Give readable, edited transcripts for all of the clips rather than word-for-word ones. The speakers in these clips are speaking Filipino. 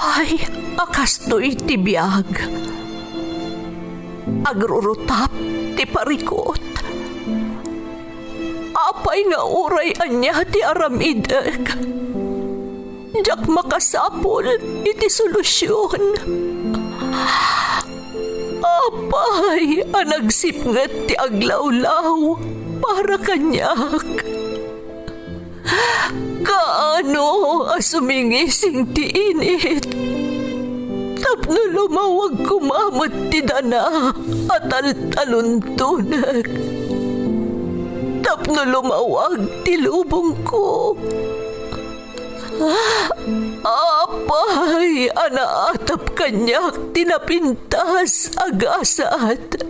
Apay, akastoy ti biyag. Agrurutap ti parikot. Apay nga uray anya ti aramideg. Jak makasapol iti solusyon. Apay, anagsipnget ti aglawlaw para kanyak. Kaano asumingising ti init. Tapno lumawag kumamot ti dana at taluntunag. Tapno lumawag ti lubong ko. Apay, anaatap kanyak tinapintas agasat.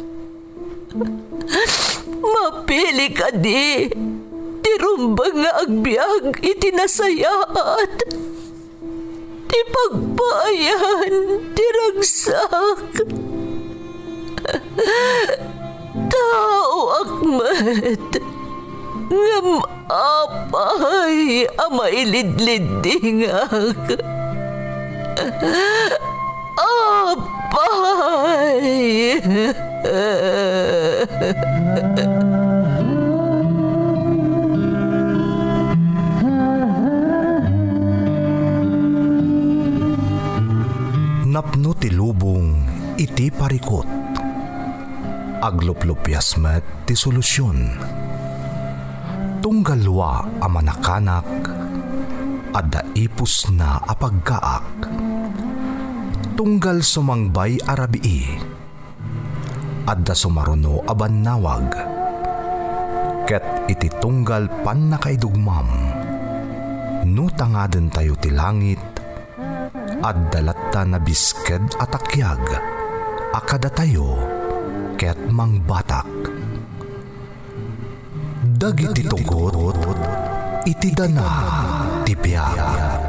Mapili ka di, tirumbang nga agbyag itinasayaat. Ti pagbayan, tiragsak. Tao akmat, ngam apay, amailidlidingak. Apay. Napno ti lubong iti parikot. Agluplupyas met ti solusyon. Tunggalwa a manakanak adda ipus na apagkaak. Tunggal sumangbay arabii adda sumaruno a bannawag. Ket iti tunggal pan nakaidugmam no tangaden tayo ti langit at dalatta na bisked at akyag, akada tayo, ket mangbatak. Dagiti tugot, iti dana, tipiyag.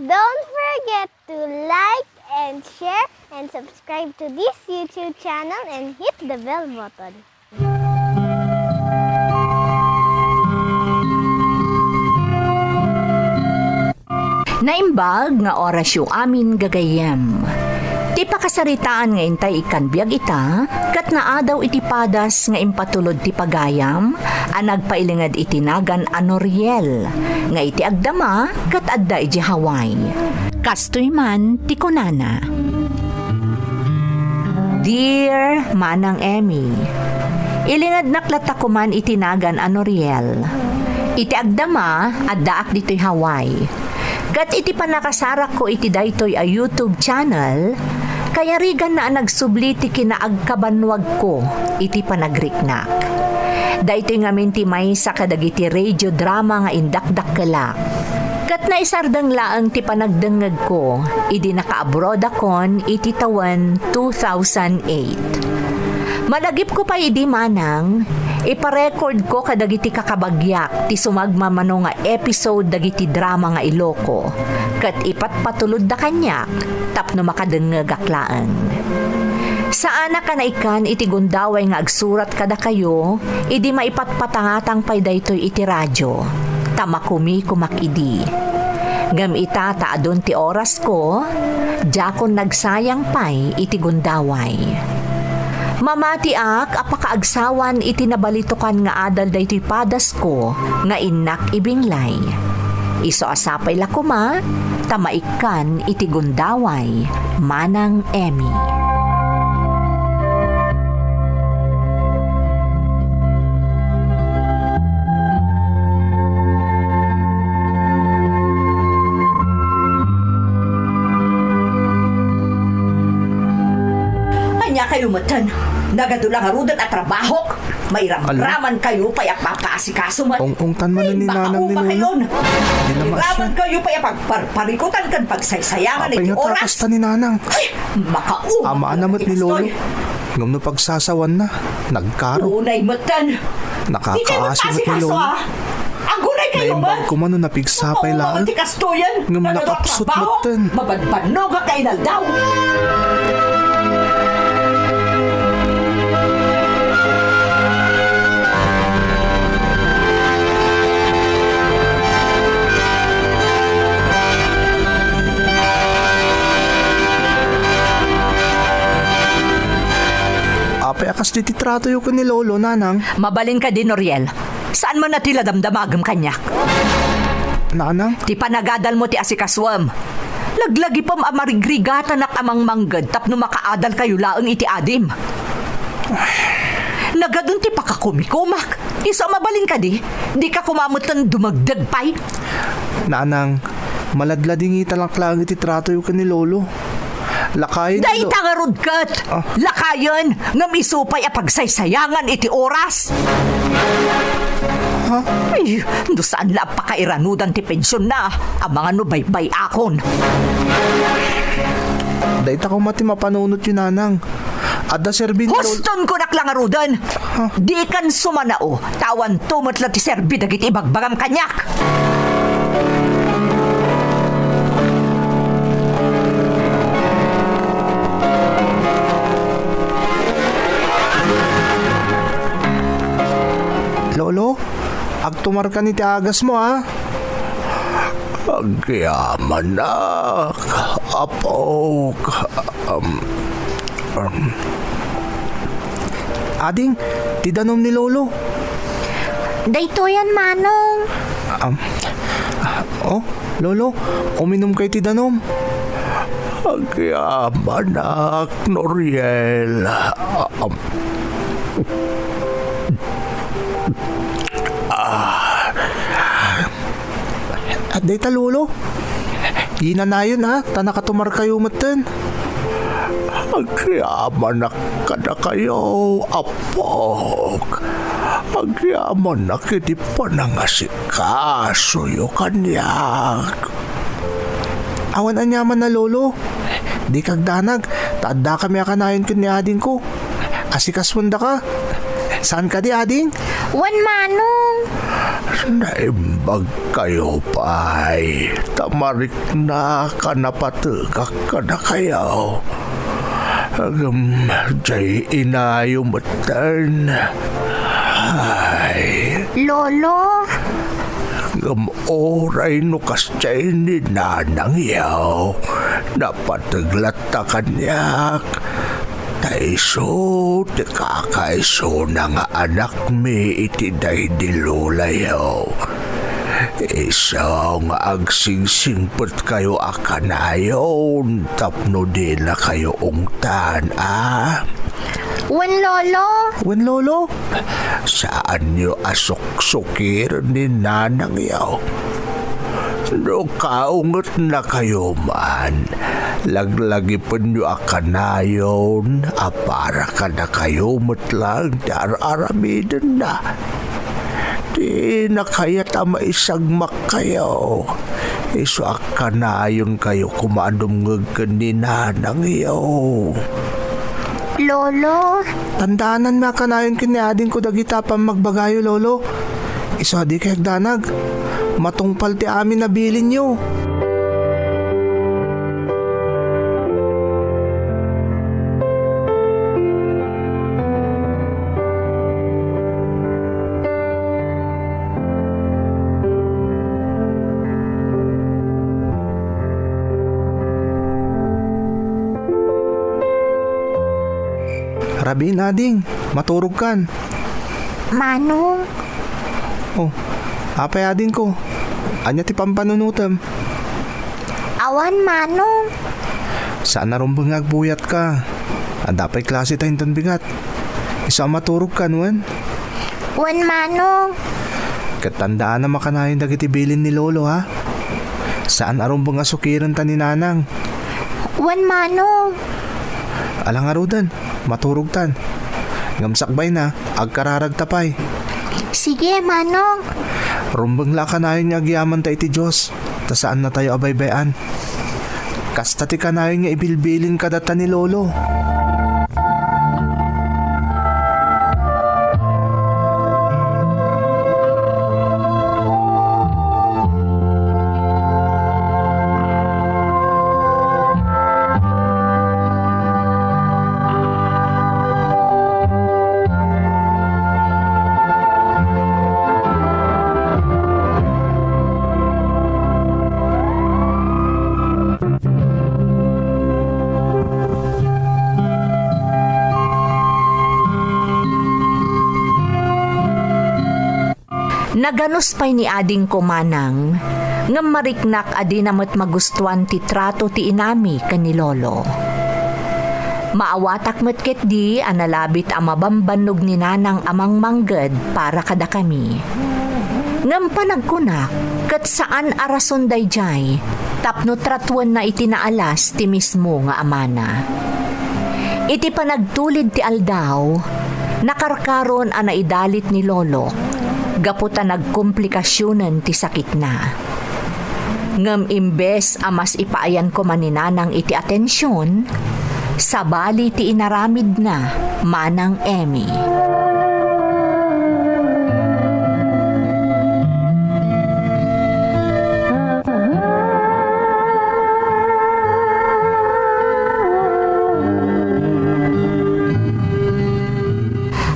Don't forget to like and share and subscribe to this YouTube channel and hit the bell button. Naimbag nga orasyo amin gagayem. Ti pakasaritaan nga intay ikan biag ita, kat naadaw iti padas nga impatulod ti pagayam, nagpailingad iti nagan Anoriel, nga iti agdama kat adda iti Hawaii. Kastoy man ti kunana. Dear Manang Emmy, ilingad naklatakuman iti nagan Anoriel. Iti agdama adda ak dito'y Hawaii. Kat iti panakasarak ko iti daytoy a YouTube channel, kaya rigan na nagsubli ti kinaagkabanwag ko iti panagriknak. Daytoy ngamin ti may sa kadagiti radio drama nga indakdakkelak. Kat na isardang laang ti panagdengeg ko, idi naka-abroad akon iti tawen 2008. Malagip ko pa idi manang, iparecord ko kadagiti kakabagyak ti sumagmamano nga episode dagiti drama nga Iloko, kat ipatpatulod da kanyak tapno makadengeg aklaan. Saan ka na ikan iti gundaway nga agsurat kada kayo, idi maipatpatangatang pay daytoy iti radyo, tamakumi kumakidi. Gam ita taadon ti oras ko, jakon nagsayang pay iti gundaway. Mamati ak apakaagsawan iti nabalitukan nga adal daytoy padas ko nga innak ibinglay. Iso asapay lakuma, tamaikan iti gundaway, Manang Emmy. Anya kayo matan, nagadulang arudat at trabahok. May ramraman kayo pa papaasikaso man. Ong-ongtan man ni nanang ni kayon. Di na May raman kayo pa pagparikutan kan pagsaysayangan Apay iti nga oras. takas ta ni nanang. Ay, makauma. Ama namat ni Lolo. Ngam no pagsasawan na. Nagkaro. Unay matan. Nakakaasimot ni Lolo. Ang gunay kayo ba? Naimbag ko man no napigsapay lang. Mga tikastoyan. Ngam nakapsot matan. Mabadbano ka kayo na daw. Apay akas di titrato yung ni Lolo, nanang. Mabalin ka din, Noriel. Saan mo na tila damdamagam kanyak? Nanang? Ti panagadal mo ti asikaswam. Laglagi pam amarigrigata nak amang manggad tapno makaadal kayo laang iti adim. Nagadun ti pakakumikumak. Isa mabalin ka di. Di ka kumamutan dumagdag pay. Nanang, maladlading italaklang iti trato yung ni Lolo. Lakayin Day tangarod kat. Lakayan nga misupay a pagsaysayangan iti oras. Ha? Ay, saan la pakairanudan ti pensyon na ang mga nubaybay akon. Dahil ako mati mapanunot yun, nanang. Ada serbi ni Lolo. Huston ko naklangararudan. Di kan sumanao. Tawan tumatla ti serbi dagiti ibagbagam kanyak. Lolo, agtumar ka ni ti agas mo, ha? Agyaman na, apok. Ading, ti danom ni Lolo. Dayto yan, Manong. Oh, Lolo, uminom kay ti danom. Agyaman na, Noriel. At dayta, Lolo. Ginanayon, ha? Tanakatumar kayo matan. Agyaman na kada kayo, apok. Agyaman na kiti panangasikaso yung kanyak. Awan anyaman na, Lolo. Di kagdanag, taadda kami akanayon kun ni ading ko. Asikaswanda ka. Saan ka di, ading? Wan, Manong. Naimbag kayo pa'y tamarik na kanapatagak ka na kayo. Jay inayo matan. Ay, Lolo. oray no kastay ni nanang yaw. Napataglat ta kanyak. Taiso, ti kakaiso na nga anak mi iti day di lola yaw. Isang agsingsingpot kayo akanayon, tapno din na kayo ungtan, ah? Wan, Lolo. Wen, Lolo? Saan nyo asok-sukir ni nanang yaw? No kaungot na kayo man, laglagi pa nyo akanayon, para ka na kayo matlang dar-aramidan na. Di na kaya tama isagmak kayo. Iso akanayon kayo kumadumngag ka ni nanang yaw. Lolo. Tandaanan na kanayon kiniading ko dagita pa magbagayo, Lolo. Iso di kay danag. Matungpal ti amin na bilin nyo. Rabi ading, maturog kan. Manong. Oh, apay ading ko. Anya ti pampanunutam. Awan, Manong. Saan na rumbang agbuyat ka? Andapay klase tayo ton bigat. Isa maturog ka nuan. Wan, Manong. Katandaan na makanayon dagiti bilin ni Lolo, ha? Saan arumbang asukiran ta ni nanang? Wan, Manong. Alang arudan, maturog tan. Ngamsakbay na, agkararag tapay. Sige, Manong. Rumbang la kanayon niya agyaman tayo iti Diyos. Ta saan na tayo abaybayan. Kasta ti kanayon niya ibilbilin kadata ni Lolo. Naganos pa'y ni ading ko manang, nga mariknak adi namat magustuhan ti trato ti inami kan ni Lolo. Maawatak met ket di analabit ang mabambanog ni nanang amang mangged para kada kami. Ngam panagkunak, kat saan arason dayjay, tapno tratuan na itinaalas ti mismo nga amana. Iti panagtulid ti aldaw, nakarkaron ang naidalit ni Lolo, gaputa nagkomplikasyonan ti sakit na. Ngam imbes amas ipaayan ko maninanang iti atensyon, sabali ti inaramid na manang Emmy.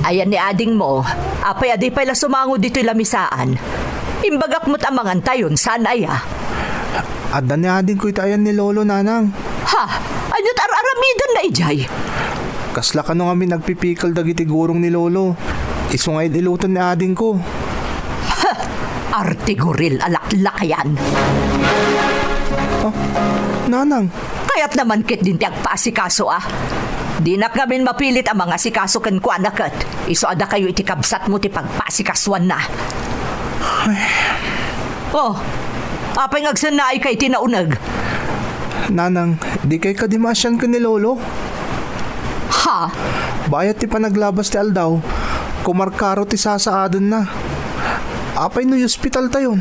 Ayan ni ading mo, apay adi pala sumango dito'y lamisaan. Imbagak mo't amangan tayon, sanay ah. Adda ni ading ko itayan ni Lolo nanang. Ha? Anyot araramidan na ijay? Kasla ka nung kami nagpipikal dagiti gurong ni Lolo. Isungay iluton ni ading ko. Ha? Artiguril alaklakayan. Oh, nanang. Kaya't naman kit din ti agpaasikaso ah. Di na kami mapilit ang mga sikaso kan ko anakat. Iso ada kayo iti kabsat mo ti pagpasikaswan na. Oh, apay ngagsanay kay tinaunag. Nanang, di kay kadimasyan ka ni Lolo. Ha? Bayat ti panaglabas ti aldaw, kumarkaro ti sasaadon na. Apay no hospital tayon.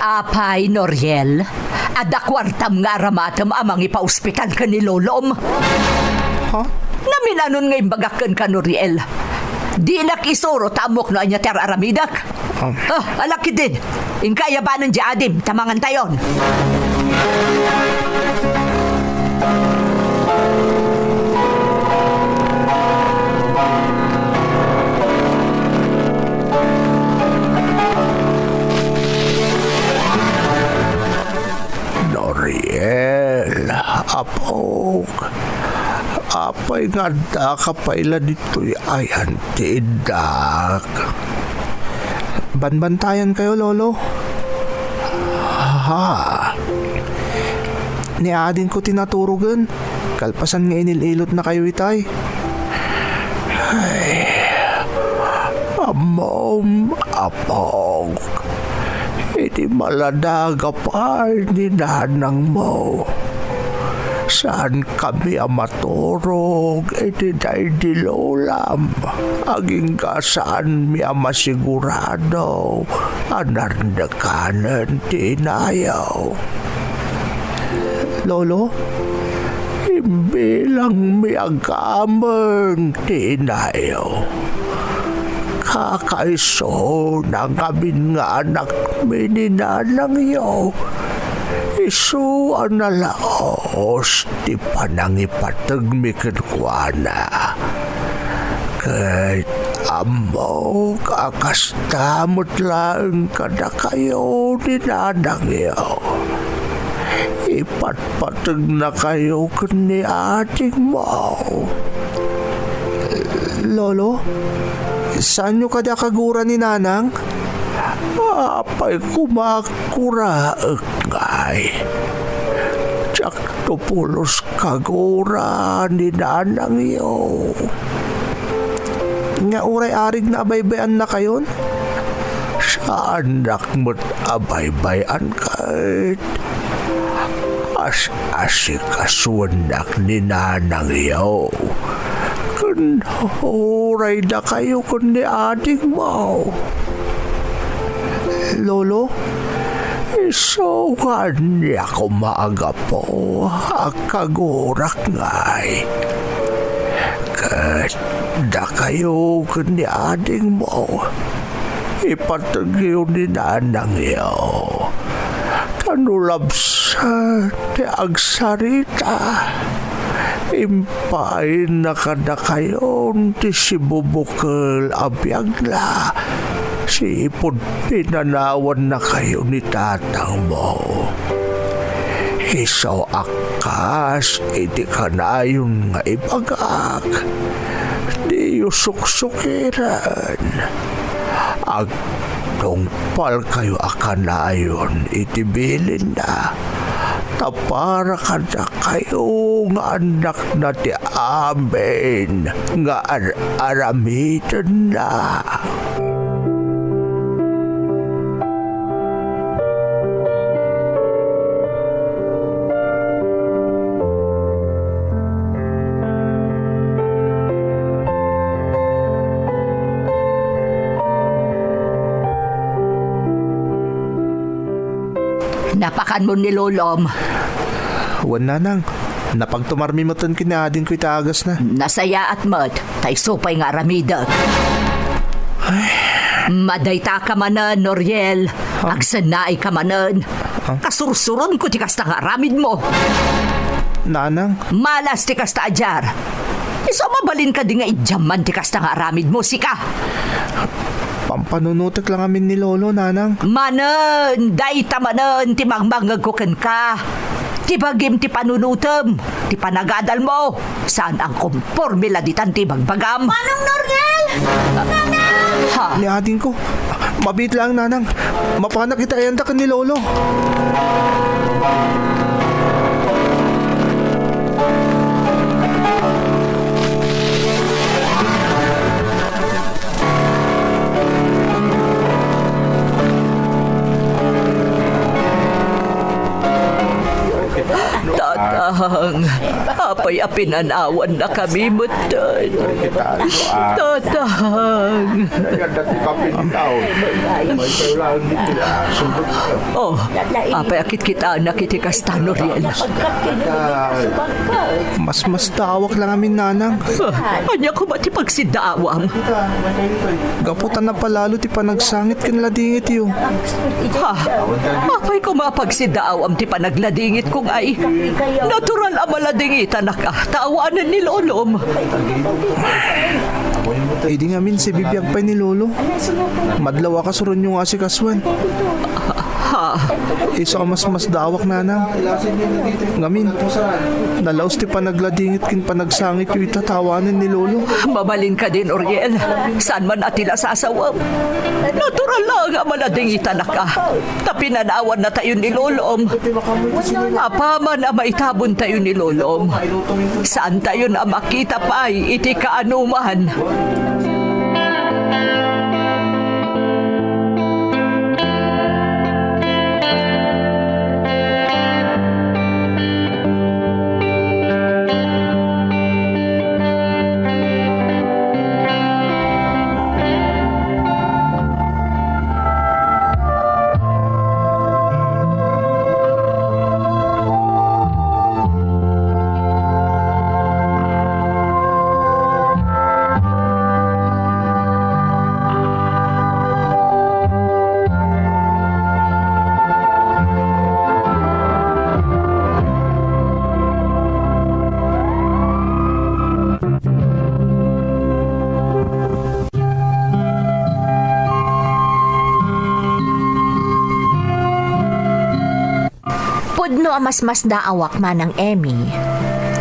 Apay, Noriel. Ada kwartam nga ramatam amang ipa-ospital ka ni Lolom. Ha? Naminanon nga imbagakan ka, Noriel. Di nakisuro tamok na anya teraramidak. Alaki din. Inkaya ba ng diadim, tamangan tayon. Noriel, apok. Apay nga da kapayla dito'y ayan tidak. Banbantayan kayo, Lolo. Ha? Ni ading ko tinaturugan. Kalpasan nga inililot na kayo itay. Amom, apok. Hindi maladaga pa ni nanang mo. Saan kami amaturog, iti day di lolam. Aging ka saan mi amasigurado, anardakanan tinayaw. Lolo? Imbilang mi agamang tinayaw. Kakaiso ng amin nga anak mi ni nanang yaw. Isu analaos ti panangipatag mi kenkwana. Kahit amo kakastamot lang kada kayo ni nanang yaw. Ipatpatag na kayo kani ating mo. Lolo? Saan nyo kada kagura ni nanang? Apay kumakuraag ngay. Tsak tupulos kagura ni nanang yo. Nga uray-arig na abaybayan na kayon? Sa anak mo't abaybayan kahit asikasunak ni nanang yo. Kun huray na kayo kun ni ading mo. Lolo, Isukan niya ko maaga po akagurak ngay. Kat da kayo kun ni ading mo. Ipatagyo ni nanang iyo. Kanulabsan ni agsarita. Impain na kada kayon ti si bubukal abiyagla. Si ipon pinanawan na kayo ni tatang mo. Isaw akas, iti kanayon nga ibagak. Di yusuk-sukiran. Agtungpal kayo akanayon, iti bilin na. Tapara ka na kayo nga anak na ti amin, nga aramitan na. Napakan mo ni Lolom. wan nanang. Napagtumarmi mo ton kinadin ko itagas na. Nasaya at mat, tay supay nga aramida. Madayta ka manan, Noriel. Agsanay ka manan. Kasursuron ko ti kasta nga aramid mo. Nanang, Malas ti kasta ajar. Iso mabalin ka di nga idyaman ti kasta nga aramid mo, sika. pampanunutek lang amin ni Lolo, nanang. Manan, dayta manan, ti magmangag ko ken ka. Ti bagim ti panunutem, ti panagadal mo. Saan ang kompormila ditan ti bagbagam? Manong Noriel! Ha? Liadin ko. Mabit lang, nanang. Mapanak kita ayanda ka ni Lolo. Tatang, apay apinanawan na kami mutan. Tatang. Oh, apay akit kita na kitikas Noriel. Mas tawak lang amin, nanang. Anya ko ba ti pagsidawam? Gaputan na palalo ti panagsangit kanila dingit yun. Ha? Apay ko mapagsidawam ti panagladingit kong ay. Natural amaladingitan na ka. Taawanan ni Lolom. Eh di nga min si bibiyag pa ni Lolo. Madlawa ka suron yung asikaswan. Ha? Iso mas dawak, nanang. Ngamin, nalaos ti panagladingit kin panagsangit yung itatawanan ni Lolo. Mabalin ka din, Oriel. Saan man atila sasawam? Natural lang ang maladingitan na ka. Tapinanawan na tayo ni Lolom. Apaman na maitabon tayo ni Lolom. Saan tayo na makita pa ay iti kaanuman? Pudno amas daawak manang Emmy.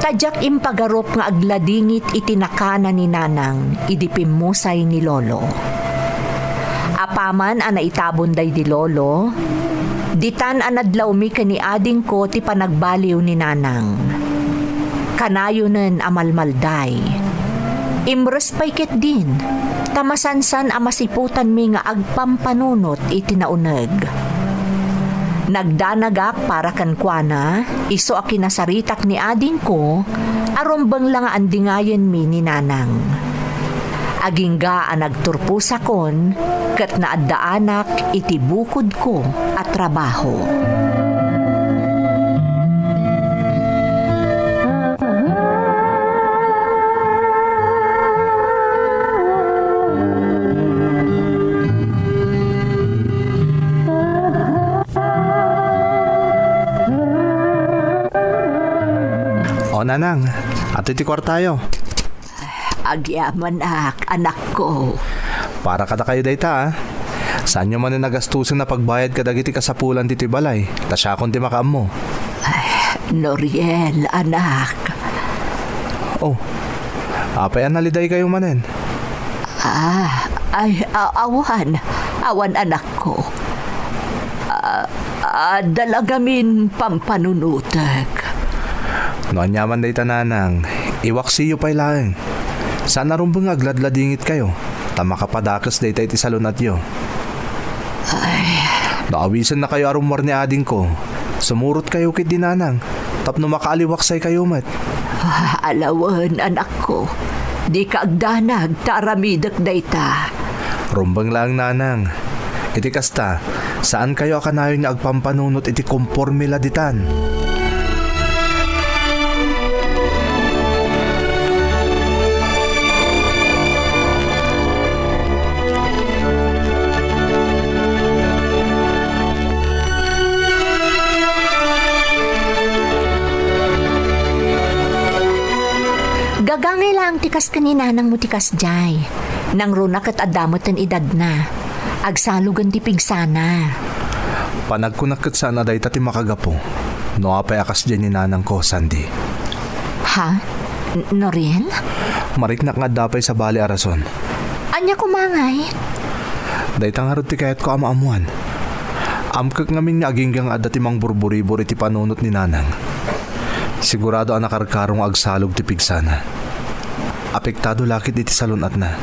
Tadyak impagarup nga agladingit itinakana ni nanang idipimusay ni Lolo. Apaman ana itabon day di Lolo, ditan anadlaw mi kani ading ko ti panagbaliw ni nanang. Kanayonen amalmalday. Imres paykit din, tamasansan amasiputan mi nga agpampanunot itinauneg. Nagdanagak para kan kuana, iso a kinasaritak ni ading ko, arumbang lang andingayan mi ni nanang. Agingga ang nagturpusa kon, kat naadaanak iti bukod ko at trabaho. O nanang, at itikwar tayo. Agyaman anak ko. Para kada kayo dayta ah. Saan nyo man na nagastusin na pagbayad kadagiti kasapulan dito balay? Tasya kon ti makaam mo. Noriel, anak. Oh, apayan naliday kayo manen. Awan anak ko. Dalagamin pampanunutek. Noon yaman dayta nanang, iwak siyo pa'y laeng. Saan narumbang agladladingit kayo? Tama kapadakas dayta iti salon at yo. Naawisan na kayo arumor ni ading ko. Sumurot kayo kit dinanang. Tapno makaaliwaksay kayo mat. Alawan anak ko. Di ka agdanag taramidak dayta. Rumbang lang nanang. Iti kasta, saan kayo akanayon nga agpampanunot iti kompormila ditan? Gagangay lang tikas kanina ng mutikas jay. Nang runak at adamot ang edad na. Agsalugan ti pigsana. Panagkunakit sana dayta ti makagapo. No apay akas dyan ni nanang ko, Sandy. Ha? Noriel? Mariknak nga dapay sa bali arason. Anya kumangay? Dayta nga rin ti kahit ko amaamuan. Amkak ngamin nga aginggang adat timang burburibor iti panunot ni nanang. Sigurado ang nakarkarong agsalog ti pigsana. Apektado lakit iti salon at na.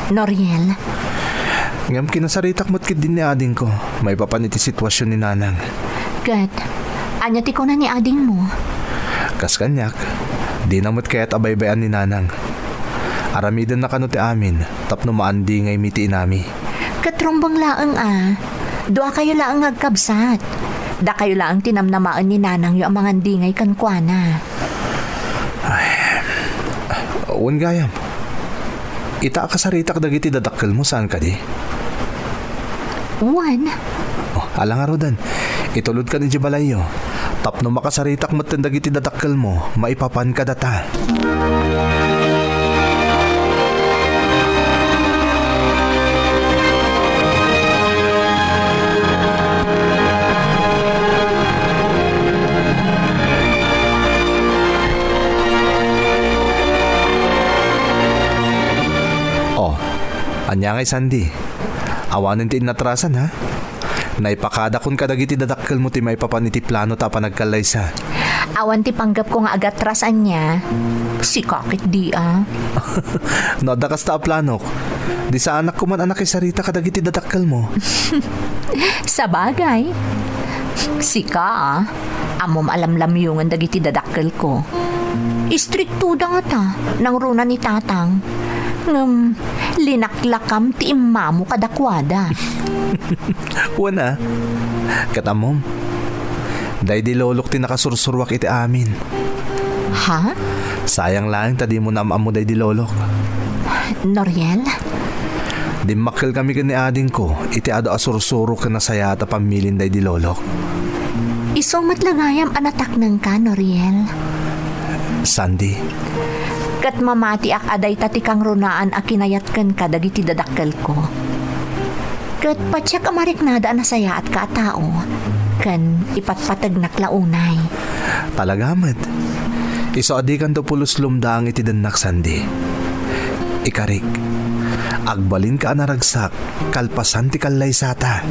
Noriel? Ngam kinasaritak mo't kit din ni ading ko. May papan iti sitwasyon ni nanang. Kat, anya ti ko na ni ading mo. Kas kanyak, di namot kaya't abaybayan ni nanang. Aramidan na kano ti amin, tapno maandi ngay miti inami. Katrumbang laang Dua kayo laang agkabsat. Da kayo laang tinamnamaan ni nanang yung mga dingay kankwana. Uwan gayam. Ita kasaritak dagiti dadakkel mo saan ka di? Uwan? Oh, alang arodan. Itulod ka ni Jibalayo. Tapno makasaritak mo't dagiti dadakkel mo, maipapan ka data. Anya ngay Sandy, awanin ti inatrasan ha? Naipakada kun kadagiti dadakkel mo ti may papaniti plano ta panagkalaysa. Awan ti panggap ko nga agatrasan niya. Si kakit di No, dakas ta planok. Di sa anak ko man anak sarita kadagiti dadakkel mo. Sa bagay. Si ka amom alamlam yung dagiti dadakkel ko. Istrikto da nga ta, nang runa ni tatang. Ngam, linaklakam ti imamo kadakwada. Wana, katamom. Day di lolok ti nakasursurwak iti amin. Ha? Sayang lang tadi mo namamo day di lolok. Noriel? Dimakkel kami ni ading ko, iti ado asursuro ka na saya at pamilin day di lolok. Isong matlagayam anatak ng ka, Noriel. Sandy. Kat mamati ak aday tatikang runaan a kinayatken ka dagiti dadakkel ko. Kat patsyak amarik nada na saya at kaatao. Kan ipatpatag naklaunay. Talagamat. Iso adikan to pulos lumdaang iti danak Sandy. Ikarik. Agbalin ka anaragsak. Kalpasan ti kalaysata.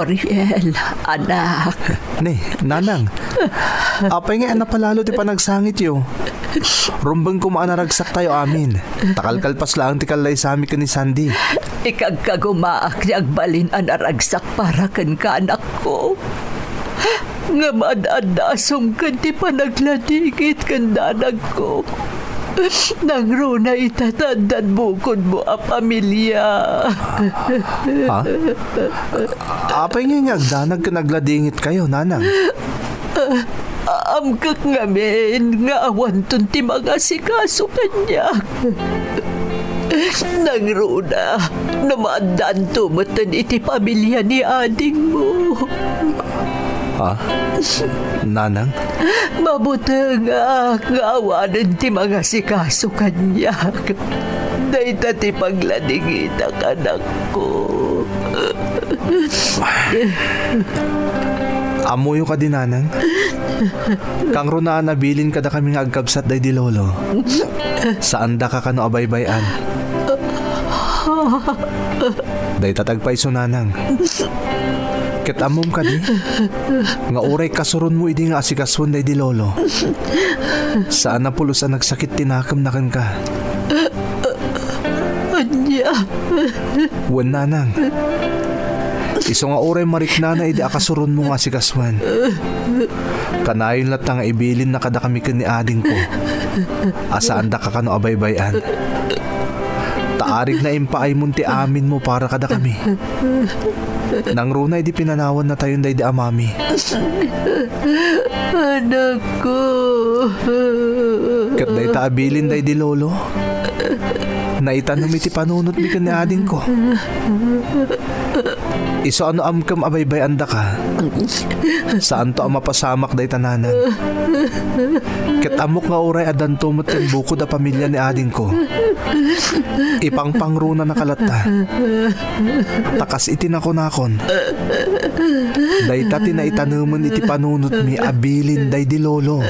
Noriel, anak. Ne, nanang. Apay nga na palalo ti panagsangit yo. Rumbang kumaanaragsak tayo amin. Takalkalpas lang ti kalay sa amin ka ni Sandy. Ikagkagumaak ni agbalin ang naragsak para kan anak ko. Nga madadasong kan ti panagladigit kan danag ko. Nang runa itatandad bukod mo a pamilya. Ha? Apay nga agdanag ka nagladingit kayo, nanang. Amkak ngamin nga awan ton ti mga sikaso kanya. Nang runa, namadaan tumatan iti pamilya ni ading mo. Ha? Nanang? Mabuti nga awanan ti mga sikaso kanya. Dahita ti pagladingit ang anak ko. Amuyo ka din, nanang. Kang runaan nabilin kada kaming agkabsat day di lolo. Saan da ka kano abaybayan? Day tatagpay so, nanang. Ket amom ka di. Nga uray kasuron mo idi nga asikaswan day di lolo. Saan na pulos ang nagsakit tinakam na kan ka? Anya. Wan, nanang. Iso nga oray mariknana idi akasuron mo nga si Kaswan. Kanayon lat nga ibilin na kada kami ni ading ko. Asaan da ka kano abaybayan. Taarig na impaay munti amin mo para kada kami. Nang runa idi pinanawan na tayo day di amami. Anak ko. Kat day taabilin day di lolo. Naitanong iti panunot mi ka ni ading ko. Iso ano amkam abaybay anda ka? Saan to ang mapasamak day tananan? Ket amok nga uray adan tumot yung bukod a pamilya ni ading ko. Ipangpangro na nakalata. Takas itinako-nakon. Dayta tinaitanumon iti panunot mi abilin day di lolo.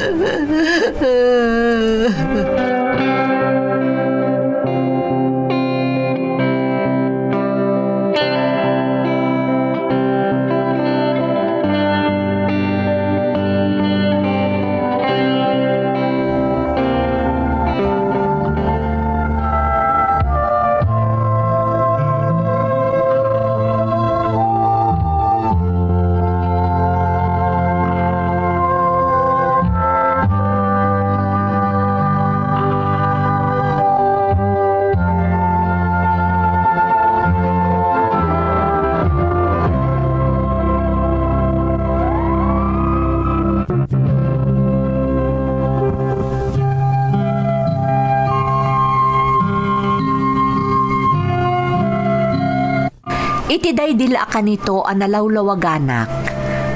Iti daydila ka nito ang nalawlawaganak.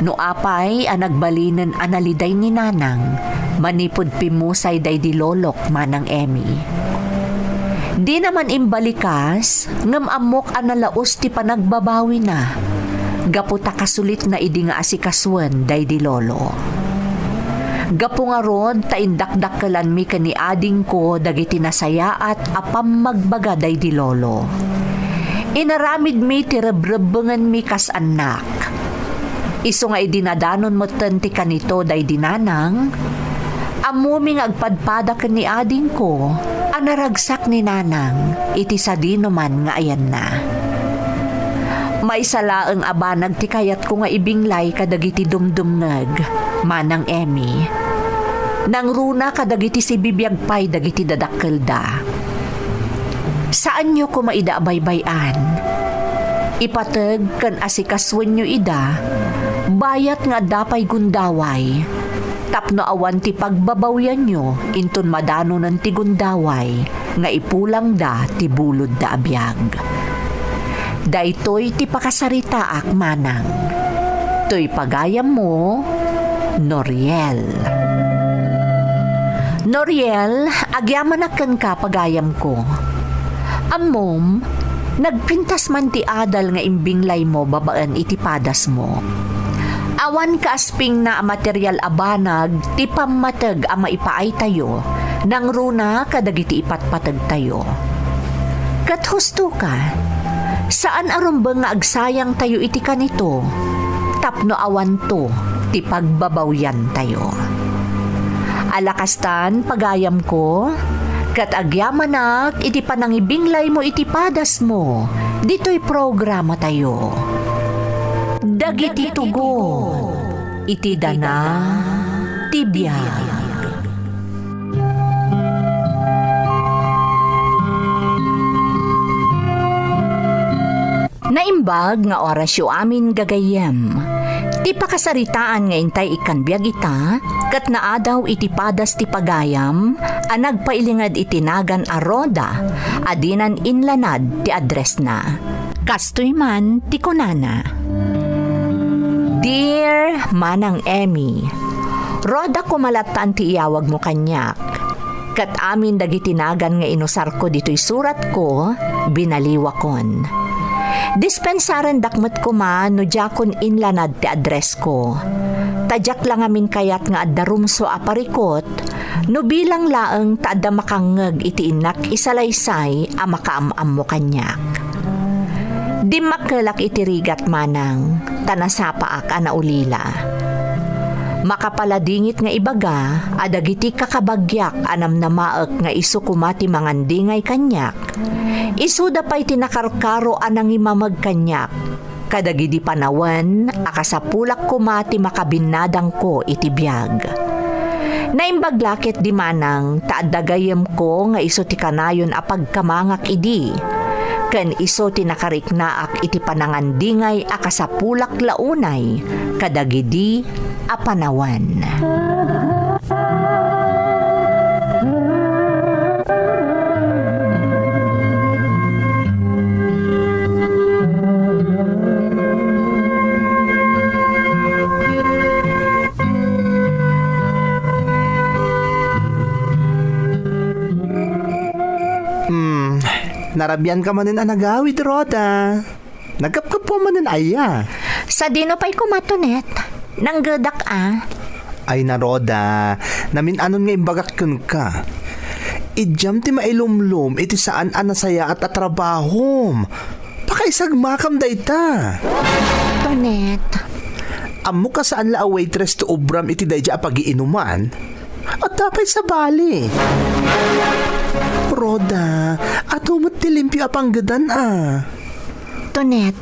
No apay ang nagbalinan analiday ni nanang, manipod pimusay day di lolok manang Emmy. Di naman imbalikas, ngam amok ang nalaos ti panagbabawi na. Gaputa kasulit na idi nga asikaswan day di lolo. Gapu nga rod taindakdakkelan mi kani ading ko dagiti nasaya at apam magbaga day di lolo. Inaramid mi ti rebrebengan mi kas anak. Iso nga idinadanon mo ti kanito day dinanang. Amuming agpadpada ni ading ko, anaragsak ni nanang, iti sadino man nga ayan na. May salaang abanag ti kayat ko nga ibinglay kadagiti dumdumnag, manang Emmy. Nang runa kadagiti si bibiyagpay dagiti dadakkel da. Saan nyo ko maidaabaybayan? Ipatag kan asikaswan nyo ida, bayat nga dapay gundaway. Tapno awan ti pagbabawyan nyo, inton madano ng ti gundaway, nga ipulang da ti bulod da abiyag. Daytoy ti pakasarita ak manang. To'y pagayam mo, Noriel. Noriel, agyamanakan ka pagayam ko. Amom, nagpintas man ti adal nga imbinglay mo babaan iti padas mo. Awan ka asping na material abanag, ti pammatag ang maipaay tayo, nang runa kadagiti ipatpatag tayo. Kat husto ka, Saan arumbang nga agsayang tayo iti kanito? Tapno awan to, ti pagbabawyan tayo. Alakastan, pagayam ko, kat agyamanak, iti panangibinglay mo iti padas mo, dito'y programa tayo. Dagiti tugon, iti dana, tibiyag. Naimbag nga orasyo amin gagayem. Ti pakasaritaan nga intay ikan biyag ita, kat naadaw iti padas ti pagayam, anag pailingad itinagan a roda, adinan inlanad ti address na. Kastoy man ti kunana. Dear Manang Emmy, roda kumalatan ti iyawag mo kanyak. Kat amin dagitinagan nga inusar ko dito'y surat ko, binaliwakon. Dispensaran dakmet ko man no jakon inlanad ti address ko. Tadyak lang amin kayat nga adda rumso aparikot, no bilang laeng taadda makangeg iti inak isalaysay a makaamam mo kanyak. Di makelak iti rigat manang, tanasapa ak ana ulila. Makapaladingit nga ibaga, adagiti kakabagyak anam na maek nga isu kumati mangandingay kanyak. Isuda pa'y tinakarkaro anang imamag kanyak. Kadagidi panawan, akasapulak kumati makabinadang ko iti biyag. Naimbaglakit di manang, taadagayem ko nga iso ti kanayon apagkamangak idi. Ken iso tinakariknaak iti panangandingay akasapulak launay, kadagidi apanawan. Narabyan ka manin anagawid, Roda. Nagkapkap po manin aya. Sa dino pa'y kumatonet, nanggadak Ay na, Roda. Namin anon nga imbagak kun ka. Ijam ti mailumlum iti saan anasaya at atrabahom. Pakaisagmakam da ita. Tonet. Amo ka saan la a waitress to ubram iti dayja apagiinuman. At tapay sa bali. Roda, atumot ti limpyo apanggadan Tonet,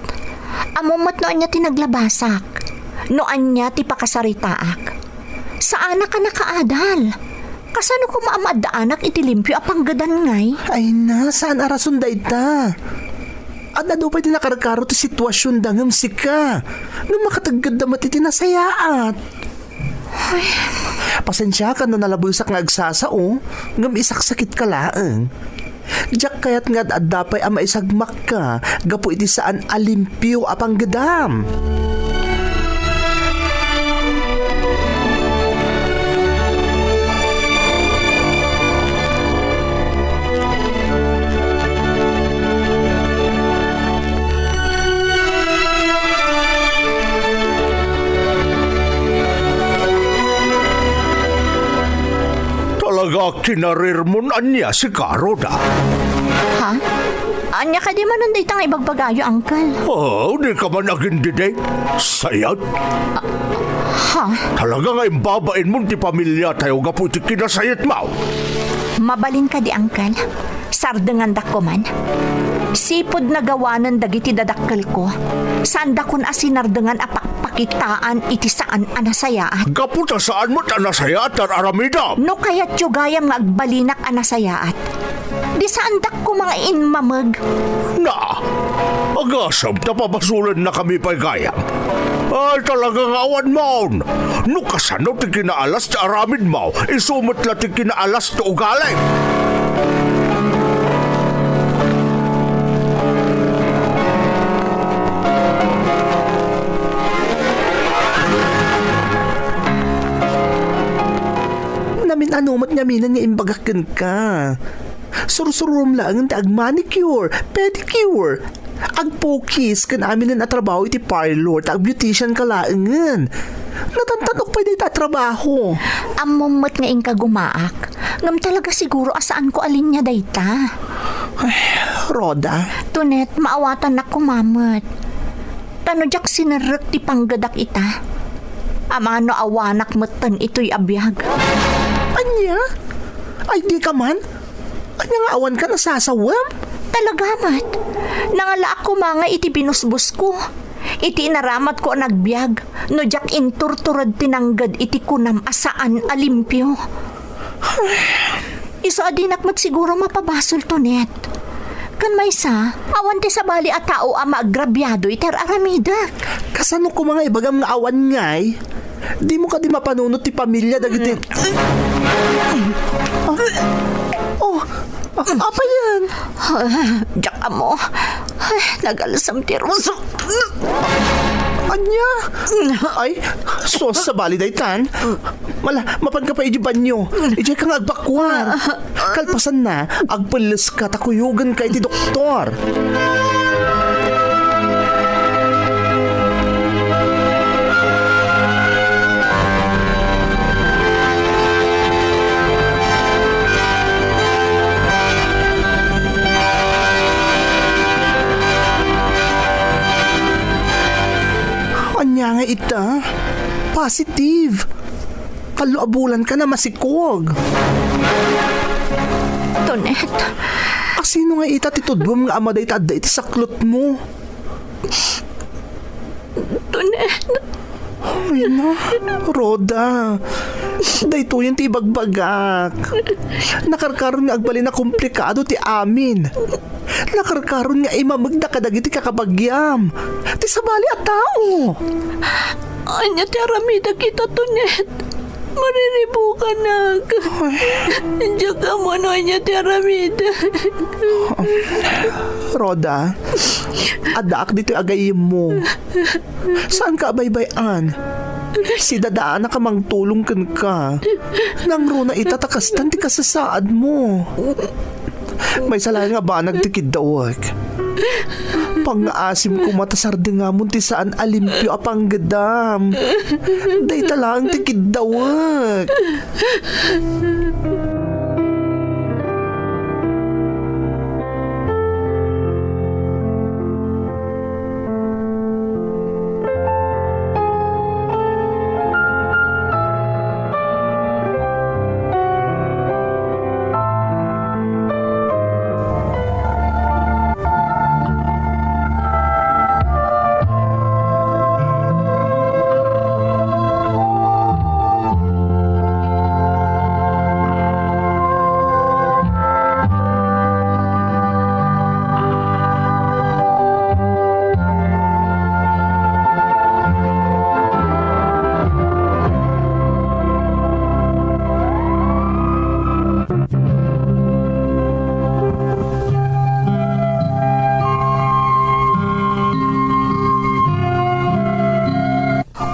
amumot noon niya tinaglabasak. Noan niya ti pakasaritaak. Saan ka nakaadal? Kasano ko maamadaanak iti limpyo apanggadan ngay? Ay na, saan arason da ita? At na daw pa nakarkaro ti sitwasyon dangam sika. Nung makataggad damat iti nasayaat. Ay, pasensya ka na nalabusak nga agsasao. Ngam isaksakit ka laeng. Diyak kayat nga adapay ang maisagmak ka. Gapo iti saan alimpyo apang gadam. Talaga kinarir mo na niya si Karoda. Ha? Anya ka di man nanday tang ibagbagayo, Uncle. Oh, di ka man nagindide. Sayat. Ha? Talaga nga imbabain mo ti pamilya tayo gapo iti kinasayat mo. Mabalin ka di, Uncle. Sardengan dak ko man. Sipod na gawanan dagiti dadakkel ko. Saan da kun asinardengan apakpakitaan iti saan anasayaat. Gapo ta saan mo tanasayat at aramida. No kaya't yugayam nga agbalinak anasayaat. Di saan dak ko mga inmamag. Na, agasam tapabasulan na kami pa'y gayam. Ay talagang awan mo. No kasano ti kinaalas ti aramid mo, isumot la ti kinaalas ti ugalay. Namin anumat nyaminan nga imbagakan ka. Surusurum lang ang ag-manicure, pedicure. Ag-pokis kan amin na trabaho iti parlor, ag-beautician ka laangan. Natantanok pa iti trabaho. Amumot nga ingka gumaak. Ngam talaga siguro asaan ko alin niya dayta. Ay, Roda, Tunet, maawatan na kumamat. Tanodyak sinarek ti panggadak ita. Ama no awanak matan ito'y abiyag. anya? Ay di ka man? Anya nga awan ka nasasawam? Talagamat. Nangala ako mga iti binusbus ko. Iti inaramat ko ang nagbiag. No jak inturturad tinanggad iti kunam asaan alimpyo. Iso adinakmat siguro mapabasol to net. Kan may sa, awan ti sa bali at tao ang maagrabyado iter aramidak. Kasano ko mga ibagam nga awan ngay? Di mo ka di mapanunot ti pamilya dagiti... Apa yan? Jak mo. Nagalasam ti Roso. Anya? Ay, sos sa bali daytan. Mapan ka pa iji banyo. Iji kang agbakwar. Kalpasan na, agpalas ka, takuyugan ka iti doktor. Anya nga ita, positive. Kaluabulan ka na masikog. Tonet, Asino nga ita titudwam nga amaday tada iti saklot mo? Tonet. Ay na, Roda. Dayto yung ti bagbagak. Nakarkaron nga agbali na komplikado ti amin. Nakarkaron nga imamagda kadagiti kakabagyam. Ti sabali at tao. Anya ti aramida kita, Tonet. Mariribo ka nag. Diyak ka mo no anya ti aramida. Roda, adaak dito agayim mo. Saan ka abaybayan? Si dadaan na kamang tulong kan ka. Nang runa itatakastan ti kasasaad mo. May sala nga ba nagtikid dawag? Pang-aasim ko matasarde nga munti saan alimpyo apang gadam. Day talang tikid dawag.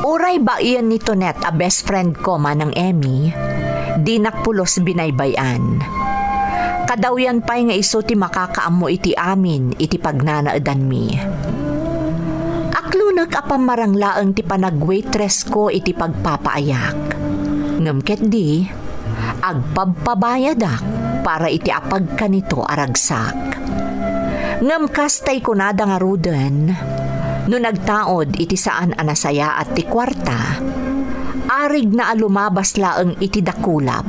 Uray ba iyan ni Tonet a best friend ko manang Emmy? Di nakpulos binaybayan. Kadawyan pa'y nga iso ti makakaamo iti amin iti pagnanaadan mi. Aklunak apamaranglaang ti panagwaitress ko iti pagpapaayak. Ngamket di, agpabpabayadak para iti apag kanito aragsak. Ngamkastay ko nada nga ruden, no nagtaod iti saan anasaya at ti kwarta, arig na alumabas laeng iti dakulap,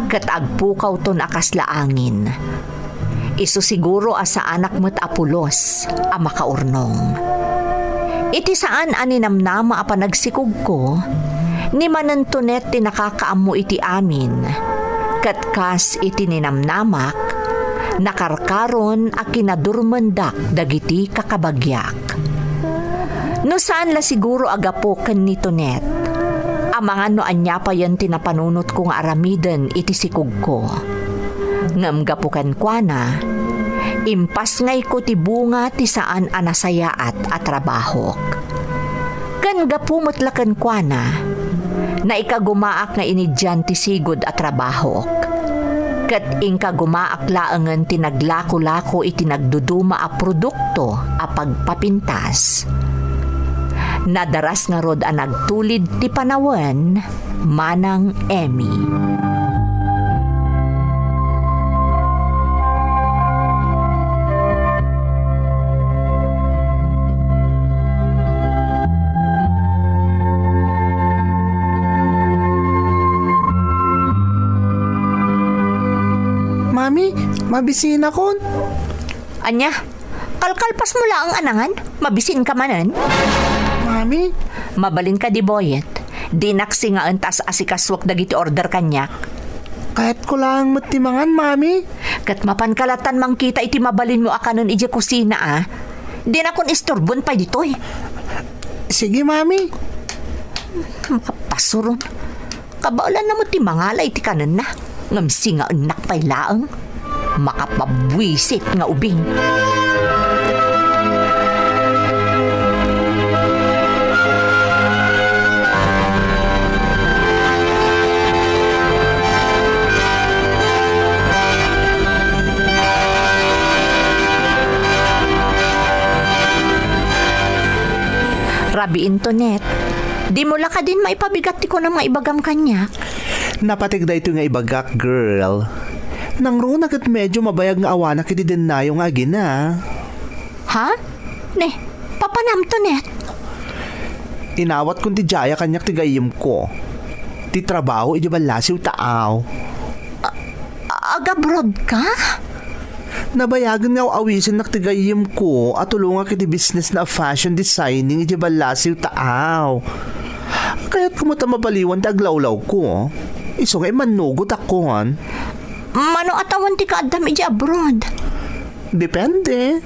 kat agpukaw ton akas laangin. Isu siguro asa anak mo't apulos, a makaurnong. Iti saan aninamnama a panagsikog ko, ni manantunet ti nakakaammo iti amin, kat kas iti ninamnamak, nakarkaron a kinadurmandak dagiti kakabagyak. No saan la siguro agapoken ni Tonet, amang ano anya pa yan tinapanunot kong aramiden iti sikog ko. Ngam gapukan kwa na, impas ngay ko ti bunga ti saan anasayaat at trabahok. Kan gapumutlakan kwa na ikagumaak nga inidyan ti sigod at trabahok. Kat ingkagumaak laangan tinaglako-lako iti nagduduma a produkto a pagpapintas. Nadaras nga rod a nagtulid ti panawen, manang Emmy. Mabisina kon. Anya, kalkalpas mo lang ang anangan, mabisin ka manan. Mami, Mabalin ka di boyet. Dinaksi nga ang tas asikaswak dagiti order kanyak. kahit ko lang matimangan, Mami. Kat mapankalatan mang kita iti mabalin mo akanon iti kusina Di na kon istorbon pa dito Sige, Mami. Makapasuron. Kabaulan na mo ti mangalay ti kanan na. Ngamsi nga anak pa'y laang. Makapabwisit nga ubing. Rabi Antoinette, di mo la ka din maipabigat ti ko ng mga ibagam kanya. Napatigda ito nga ibagak, girl. Nang runa kat medyo mabayag nga awanak iti din na yung agina. Ha? Ne, papanam Antoinette. Inawat kong ti Jaya kanyak ti gayim ko. Ti trabaho iti balasiw taaw. Agabrod ka? Nabayagan nga awisin nak ti gayim ko at tulungan kiti business na fashion designing iti balasiw taaw. Kaya't kumuta mabaliwan ti aglawlaw ko. Iso nga manugot akon. Mano atawan ti kaadam iti abroad? Depende.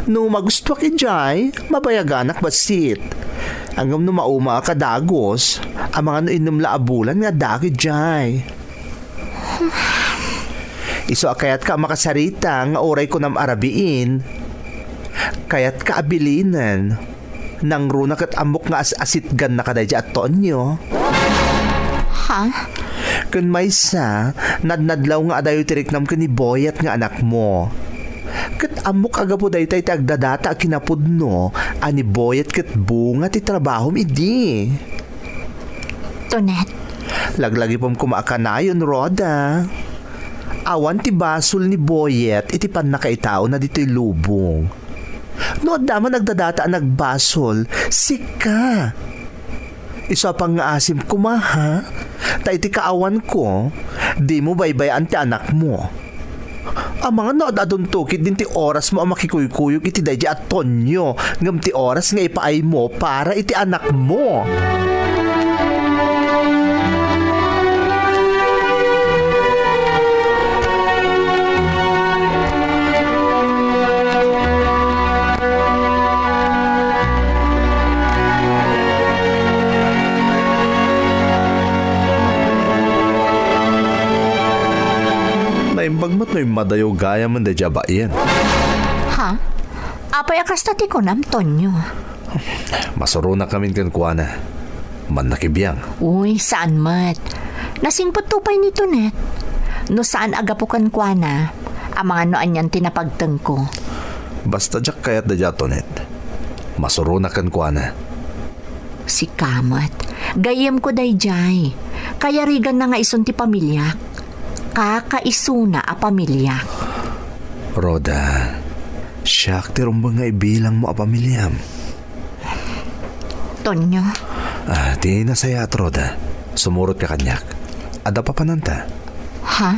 No magusto ki Jay, mabayaganak basit. Hanggang no mauma ka dagos, ang mga no inumla abulan nga dagi Jay. Iso kayat ka makasarita nga oray ko nam arabiin. Kayat ka abilinan. Nang runa kat amok nga asitgan na kaday at tonyo. Ha? Kun may sa, nadnadlaw nga adayo tiriknam ka ni Boyet nga anak mo. Kat amok aga po day tay tagdadata kinapudno, ani Boyet kat bunga ti trabaho idi. Antoinette, Laglagi pom kumaakanayon, Roda. Awan ti basol ni Boyet iti pan nakaitao na dito'y lubong. No adama nagdadata nagbasol, sika. Isa pang nga asim kumaha, ta iti kaawan ko, di mo baybayan ti anak mo. Ang mga naadadon tukit din ti oras mo ang makikuykuyok iti dahi at tonyo, ngam ti oras nga ipaay mo para iti anak mo. Naimbagmat no yung madayo gaya man da jaba iyan. ha? Apay akastati ko nam Tonyo. Masuro na kami kan kuana. Man nakibiyang. Uy, saan mat? Nasingpot tupay ni Antoinette. No saan agapukan kwa na, ang mga noan yan tinapagtang ko. Basta jak kayat da jatonet. Masuro na kan kuana. Si Kamat, gayem ko day jay. Kaya rigan na nga isun ti pamilya. Kakaisuna a pamilya. Roda, siyak ti rumbang nga ibilang mo a pamilyam. Tonyo, Di nasaya at Roda. Sumurot ka kanyak. Ada pa pananta. ha?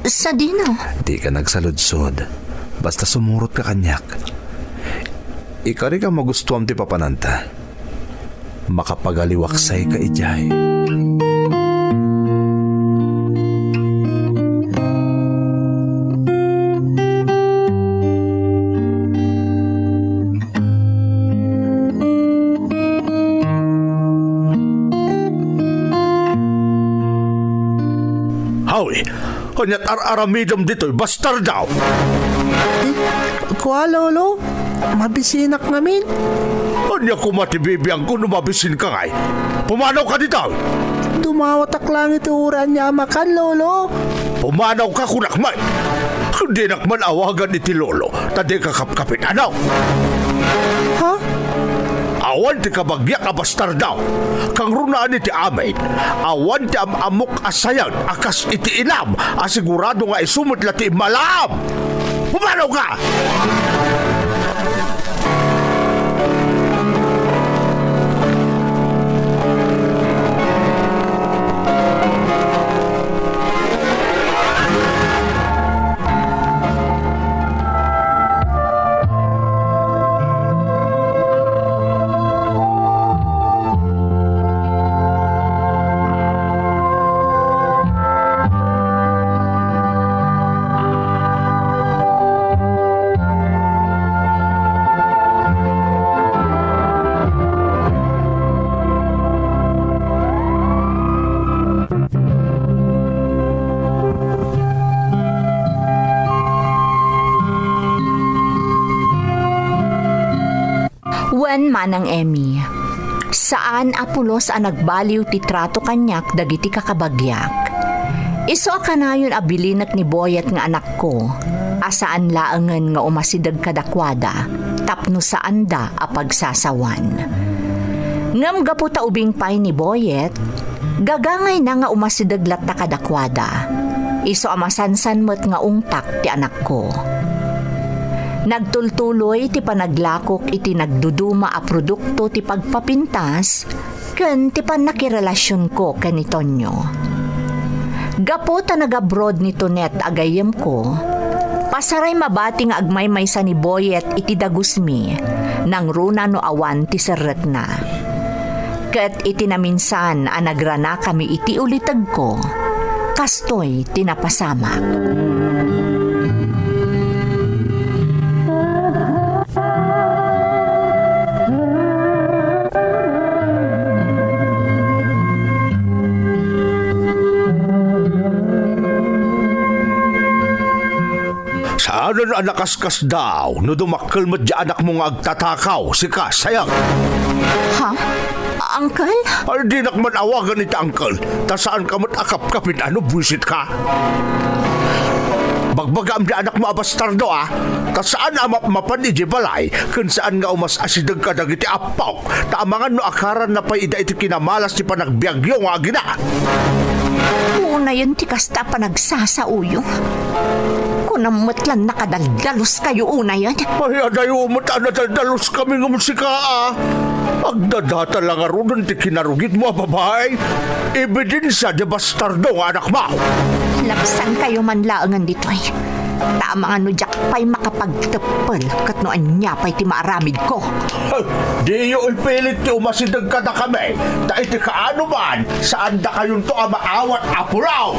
Sa dino? Di ka nagsaludsod. Basta sumurot ka kanyak. Ikari ka magustuhan ti papananta. Makapagaliwaksay ka ijay. Hoy, kanyat ar-aramidam dito'y bastardaw. Kuha, Lolo. Mabisinak namin. Kanya kumatibibiyang kung numabisin ka ngay. Pumanaw ka dito. Dumawatak lang iti uran niya makan, Lolo. Pumanaw ka kunakmay. Hindi nakman awagan iti lolo. Tadi ka kapkapin anaw. Ha? Awan ti kabagya ka bastardaw. Kang runaan iti amin. Awan ti amok asayan. Akas iti inam. Asigurado nga isumot lati malam. Pumanaw ka! Ken Manang Emmy, saan apulos ang nagbaliw ti trato kanyak dagiti kakabagyak. Iso kanayon abilinak ni Boyet nga anak ko, asaan laangan nga umasidag kadakwada, tapno saan da apagsasawan. Ngam gaputa ubing pay ni Boyet, gagangay na nga umasidag lat na kadakwada, iso amasansan mo't nga ungtak ti anak ko. Nagtultuloy ti panaglakok iti nagduduma a produkto ti pagpapintas ken ti panakirelasyon ko ken ni Tonyo. Gapo ta nag-abroad ni Tonet agayem ko, pasaray mabati nga agmaymaysa ni Boyet iti dagusmi nang runa no awan ti serret na. Ket iti naminsan a nagrana kami iti ulitag ko, kastoy tinapasamak. Saan na nakaskas daw no dumakkel mo di anak mo nga agtatakaw si kasayang. Ha? Uncle? Ay di nakman awagan iti uncle. Ta saan ka mo't akap-kapin ano buwisit ka? Bagbagam di anak mo abastardo Ta saan mapan iti balay kun saan nga umas asidag ka dagiti appaw. Ta amangan no akaran na pa ida iti kinamalas ti panagbiagyo nga agina. Una yun ti kasta pa nagsasauyo. Kunamot lang nakadaldalos kayo una yan. Ay adayo mo't anadaldalos kami ng musika Agdadata lang arunan ti kinarugit mo babae. Ebidensya di bastardo nga anak mo. Lapsan kayo man laangan dito eh. Tama nga no jak pa'y makapagtapal kat no anya pa'y ti maaramid ko. Di yung ipilit ti umasidag ka na kami. Da iti kaano man, saan da kayon to amaawat apuraw.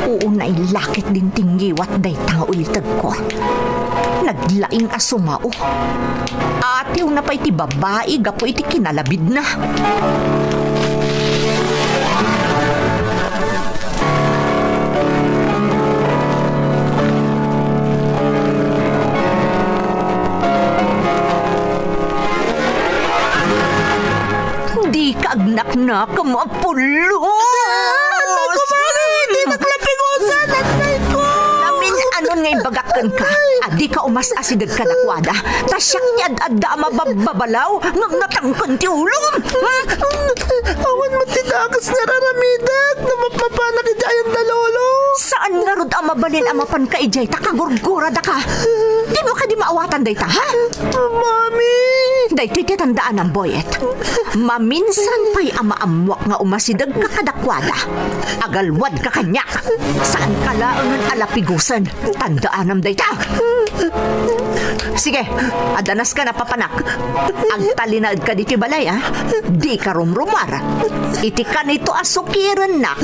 Oo na ilakit din tinggiwat day tanga ulitag ko. Naglaing asumao. Atiw na pa'y ti babae gapo iti kinalabid na. Di ka agnak na kamapulo. Hindi naklapingusan at ko. Namin anon ngay bagakan ka. Di ka umas asidag ka nakwada. Tasyak niya adda mababalaw. Natangkan ti ulong. Awan mo tinagas nararamidag na mapapanak ijayang dalolo. Saan nga rod ang mabalin ang mapan ka ijay? Takagurgura da ka. Di mo ka di maawatan day ta, ha? Mami! Day titandaan ng Boyet. Maminsan pa'y amaamuak nga umasidag ka kadakwada. Agalwad ka kanyak. Saan ka laangan alapigusan? Tandaan ng day ta. Sige, adanas ka na papanak. Agtalinad ka diti balay, ha? Di ka rumrumar. Iti ka nito asukiran nak.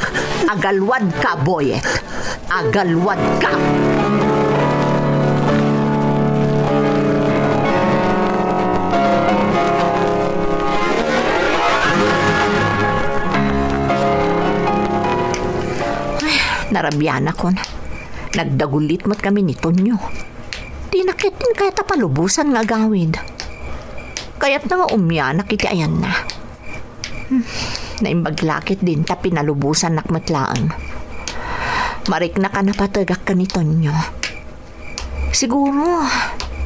Agalwad ka, Boyet. Agalwad ka. Narabyan ako na. Nagdagulit mo't kami ni Tonyo. Di nakitin kaya tapalubusan nga gawid. Kaya't na nga umyanak iti ayan na. Naimbaglakit din ta pinalubusan nakmatlaan. Marik na ka napatagak ka ni Tonyo. Siguro,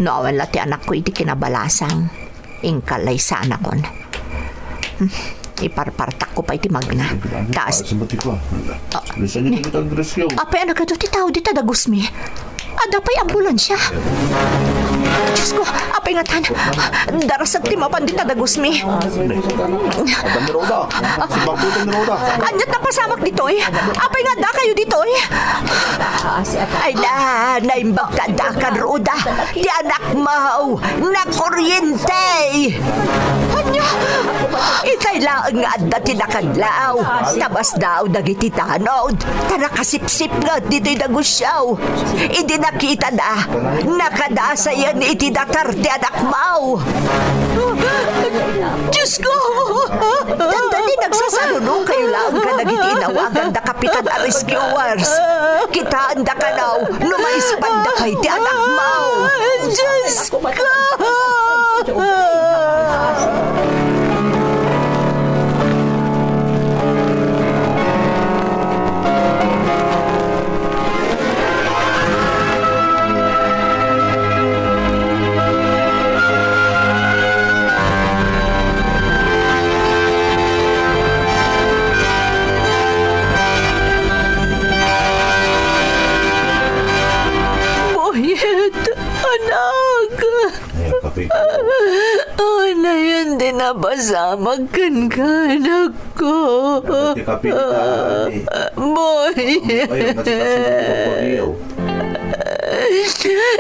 naawala ti anak ko iti kinabalasang. Ingkalay sa anak ko. Iparpartak ko pa iti magna. Taas. Apay anak ka to ti tao di tadagusmi. Ada pa'y ambulansya. Diyos ko, apay nga tan. Darasag ti mapan di tadagusmi. Anyat na pasamak dito eh. Apay nga da kayo dito eh. Ay na, naimbag ka da ka roda. Di anak mau, na kuryente. Anya, itay lang nga adda tinakadlaw. Tabas daw dagiti tanod. Tarakasipsip nga dito'y dagusyaw. Hindi nakita na. Nakadasa yan iti dakar ti anak mau. Diyos ko! Tandali nagsasalunong kayo lang ka nagitinawagan da kapitan a rescuers. Kitaan da ka daw, numaispanda kay ti anak mau. Diyos ko! Salamat, anak. Ano yun din napasamag kan ka, anak ko. Boy.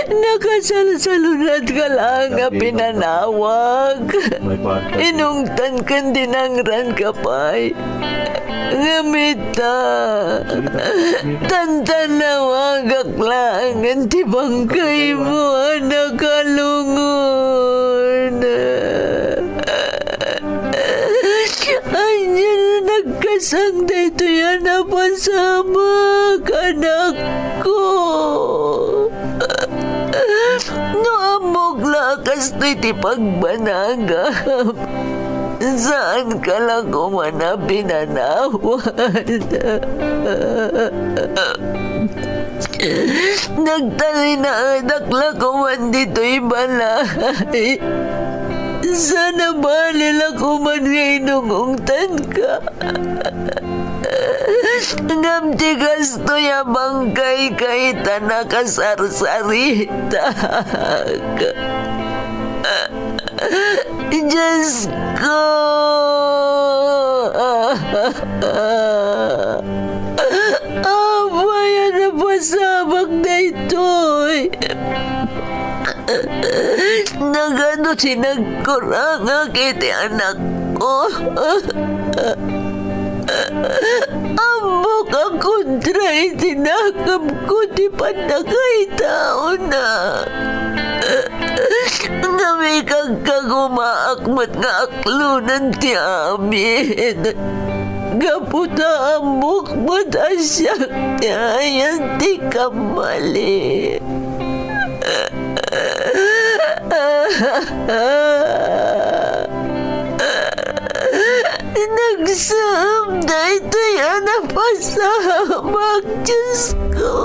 Nakasalsalunat ka lang nga pinanawag. Inungtan kan dinangran ka pa'y. Ngamita. Tantanawagak lang ang tibangkay mo, anak kalungon. Anya na nagkasang dito yan na pasamag, anak ko. No amok lakas iti pagbanagam. Saan ka lang kumana pinanawan? Nagtali na adakla kuman dito'y balay. Sana ba nila kuman ngay nungungtan ka? Ngamti gasto ya bangkay kay tanakasarsarita. Diyos ko! Abayan na pasabag na ito'y. Nagano sinagkurangak iti anak ko. Ambok ang kontra itinakam ko di panagay tao na. Nga may kagkagumaakmat nga aklunan ti amin. Gaputa ambok matasyak ti ayan ti kamali. Nagsam na ito yan ang pasamag, Diyos ko.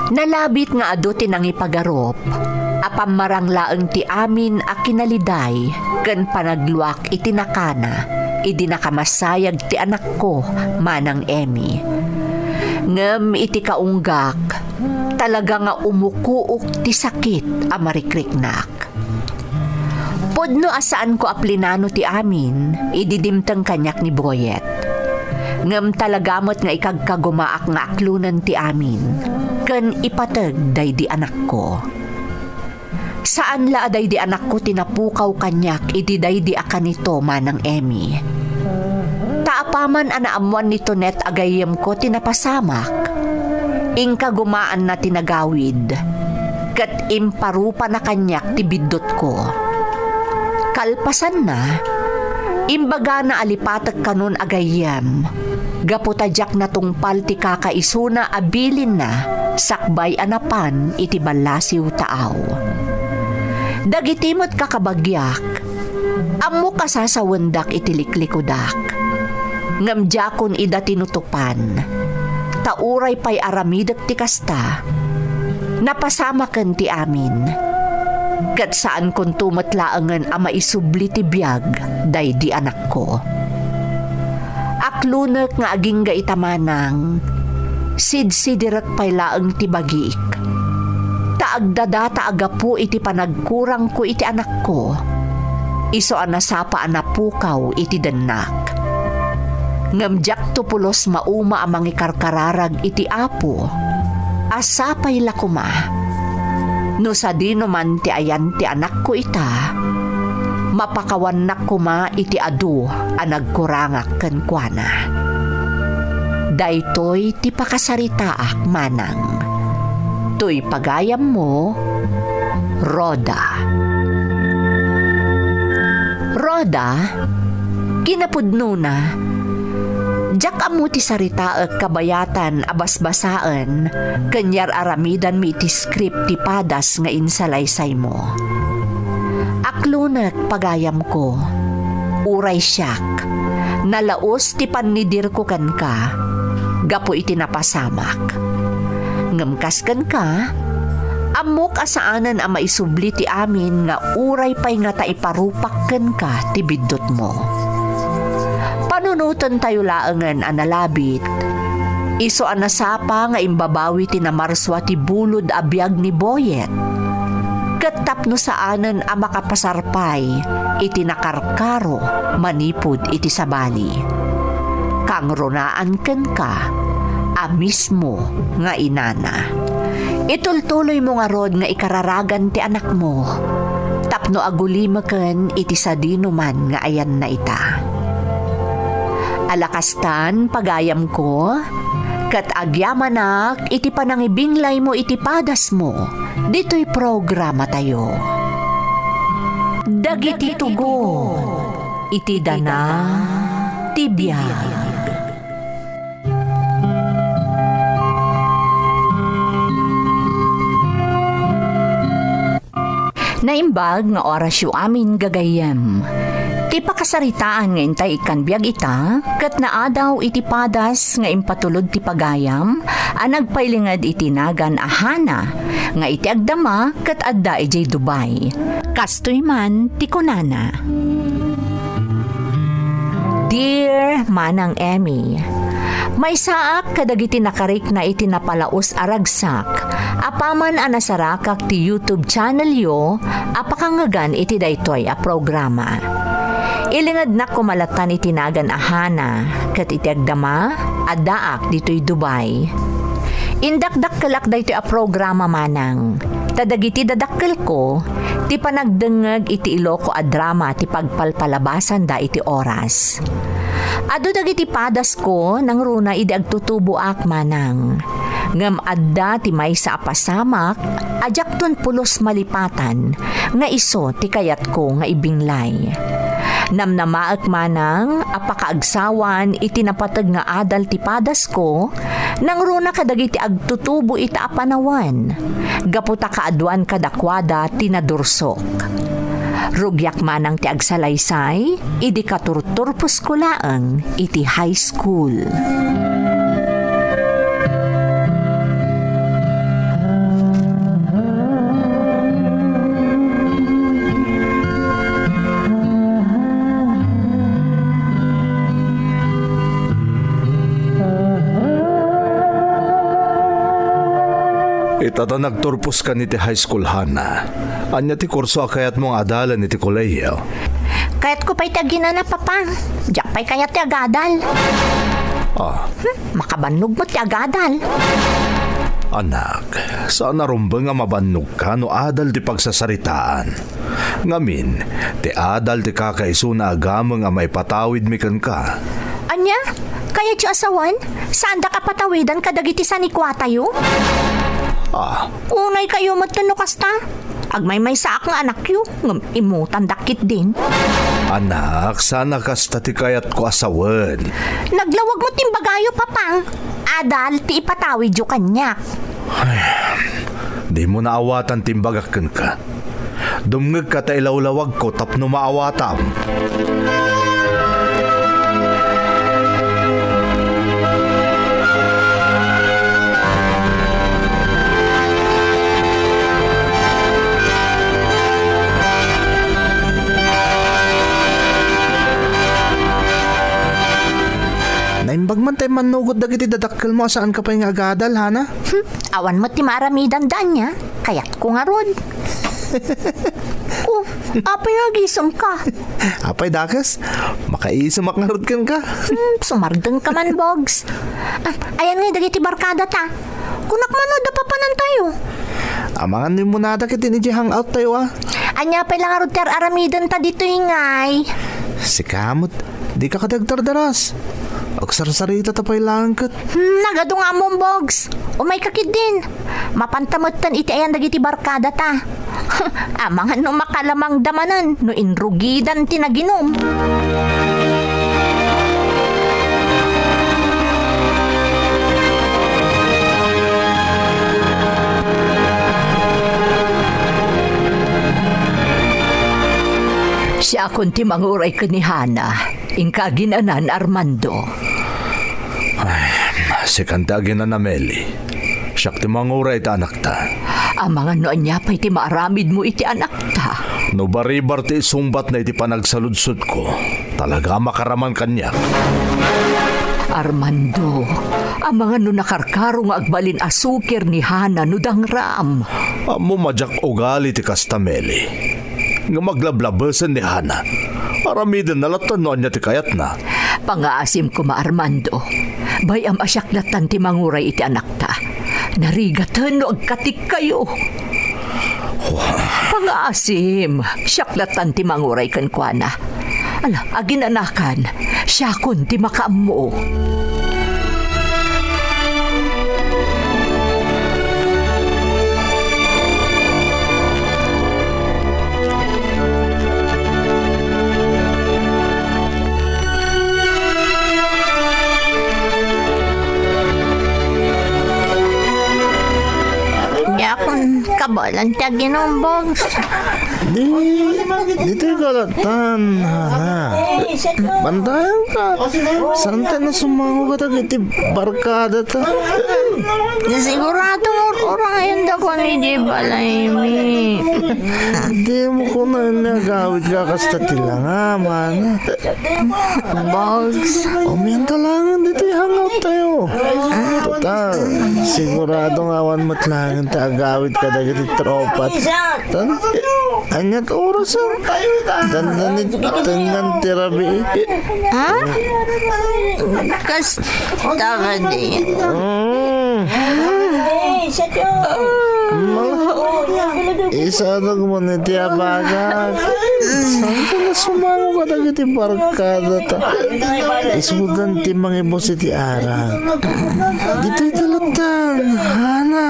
Nalabit nga ado tinang ipagarop, apam maranglaeng ti amin a kinaliday, ken panagluak iti nakana, idi nakamasayag ti anak ko, manang Emmy. Ngem iti kaunggak, talaga nga umukuok ti sakit a marikriknak. Podno asaan ko aplinano ti amin, ididimtang kanyak ni Boyet. Ngem talagamot nga ikagkagumaak nga aklunan ti amin, ken ipateg day di anak ko. Saan la day di anak ko tinapukaw kanyak iti day di akanito manang Emmy. Taapaman anaamuan nito net agayem ko tinapasamak. Ingka gumaan na tinagawid, ket imparupa na kanyak ti biddot ko. Kalpasan na, imbaga na alipatag kanon agayem, gaputadyak na tungpal ti kakaisuna abilin na, sakbay anapan iti balasiw taaw. Dagitimot kakabagyak, amo kasasawendak iti liklikudak. Ngamdyakon ida tinutupan, tauray pay aramidek ti kasta, napasamaken ti amin. Kat saan kon tumatlaangan ama isubli ti biyag, day di anak ko. Aklunek nga aging ga itamanang, sidsidirek pay laeng ti bagiik. agdadata agapu iti panagkurang ko iti anak ko. Iso anasapa anapukaw iti denak. Ngamjak to pulos mauma amang ikarkararag iti apo. Asapay lakuma. No sa dino man ti ayan ti anak ko ita, mapakawan nak kuma iti adu ang nagkurangak kenkwana. Daytoy ti pakasaritaak manang. To'y pagayam mo, Roda. Roda, kinapudno na. Jak amu ti sarita ak kabayatan abasbasaan, kanyar aramidan mi ti script ti padas nga insalaysay mo. Aklunak pagayam ko, uray siyak, nalaos ti panidir ko kan ka, gapo iti napasamak. Ngamkas kan ka, amok asaanan ang maisubli ti amin nga uray pay nga taiparupak kan ka ti biddot mo. Panunutan tayo laangan analabit. Iso anasapa nga imbabawi ti namarswa ti bulod abiyag ni Boyet. Katapno saanan ang makapasarpay iti nakarkaro manipod iti sabali. Kang ronaan ken ka, mismo nga inana. Itultuloy mo nga rod nga ikararagan ti anak mo. Tapno agulimaken iti sadino man nga ayan na ita. Alakastan pagayam ko, kat agyamanak iti panangibinglay mo iti padas mo. Dito'y programa tayo. Dagiti tugon, iti dana, tibiyag. Naimbag nga oras yu amin gagayem. Ti pakasaritaan nga intay ikan biyag ita, kat naadaw iti padas nga impatulod ti pagayam, ang nagpailingad iti nagan ahana, nga iti agdama kat adda ijay Dubai. Kastoy man ti kunana. Dear Manang Emmy, may saak kadagiti nakarik na iti napalaos aragsak, apaman anasarakak ti YouTube channel yo, apakangagan iti daytoy a programa. Ilingad na kumalatan iti nagan ahana, kat iti agdama, addaak dito'y Dubai. Indakdak kalak daytoy a programa manang. Tadagiti dadakkel ko, ti panagdengeg iti Iloko a drama ti pagpalpalabasan da iti oras. Ado dagiti padas ko nang runa iti agtutubo ak manang. Ngam adda ti maysa apasamak, ajak ton pulos malipatan, nga iso ti kayat ko nga ibinglay. Namnamaak manang, apakaagsawan iti napatag nga adal ti padas ko, nang runa kadagiti agtutubo ita apanawan, gaputa kaadwan kadakwada tinadursok. Rugyak manang ti agsalaysay, idi katurturpos ko laang iti high school. Itata nagturpos ka ni ti high school, Hana. Anya ti kurso akayat mong adalan ni ti kolehiyo. Kayat ko pa'y tagina na, papa. Diyak pa'y kayat ti agadal. Makabannog mo ti agadal. Anak, saan narumbang nga mabannog ka no adal ti pagsasaritaan? Ngamin, ti adal ti kakaiso na agamang nga may patawid mikan ka. Anya? Kaya ti asawan? Saan da ka patawidan kadagiti sanikwata yu? Unay kayo magtunukas ta. Agmay-may sa akong anak yu, ngam imutan dakit din. Anak, sana kasta ti kayat ko asawan. Naglawag mo timbagayo, papang. Adal, ti ipatawid yu kanyak. Di mo naawatan timbagakan ka. Dumngag ka ta ilawlawag ko tapno maawatam. Bagman tayo manugod dagiti dadakkel mo saan ka pa yung agadal, Hana? Awan mo ti maramidan dan niya. Kayat ko nga rod. Oh, apay nagisam ka. Apay dakas, makaisamak nga rodkan ka. Sumardeng ka man, Bogs. Ayan nga, dagiti barkada ta. Kunak manood na papanan tayo. Amangan ni mo nada kiti ni hangout tayo Anya pa lang arod ter aramidan ta dito ingay. Si Kamot, di ka kadagtardaras. Agsarsarita tapay langkat. Nagado nga mong, Bogs. Umay kakid din. Mapantamutan iti ayan dagiti barkada ta. Amangan no makalamang damanan no inrugidan tinaginom. Siya akong timanguray ka ni Hana, ingka ginanan Armando. Si kantagin na Meli. Siyak ti manguray ta anak ta. Ang mga noon niya pa'y ti maaramid mo iti anak ta. No baribar ti sumbat na iti panagsaludsud ko. Talaga makaraman kanya. Armando, ang mga no nakarkarong agbalin asukir ni Hana no dangram. Amo madyak ugali ti Kastameli. Nga maglablabasan ni Hana. Aramidan nalatan noon niya ti kayat na. Pangaasim ko ma Armando, bayam asyaklatan ti manguray iti anak ta. Narigatan no agkatik kayo. Pangaasim, syaklatan ti manguray kan kuana. Ala, aginanakan, siya kun ti makaammo. Yakon kabalan taginom, Bogs. Dito yung kalatan, Hana. Bantayan ka. Saan tayo na sumango ka iti barkada ta? Sigurado orang ayun da ko ni di balay mi. Hindi mo ko na nagawid ka kasta tilang man. Bogs. Umiyan talangan dito yung hangout tayo. Total, siguradong awan matlangan ta agawid ka dagiti tropat. Anyat oras dandanit tengan terabi. Ha? Kas tawadi. Isa na gumanin ti abaga. Saan ka na sumango ka dagiti barkada ta? Isudan ti mga ibos iti arang. Dito'y talatan, Hana.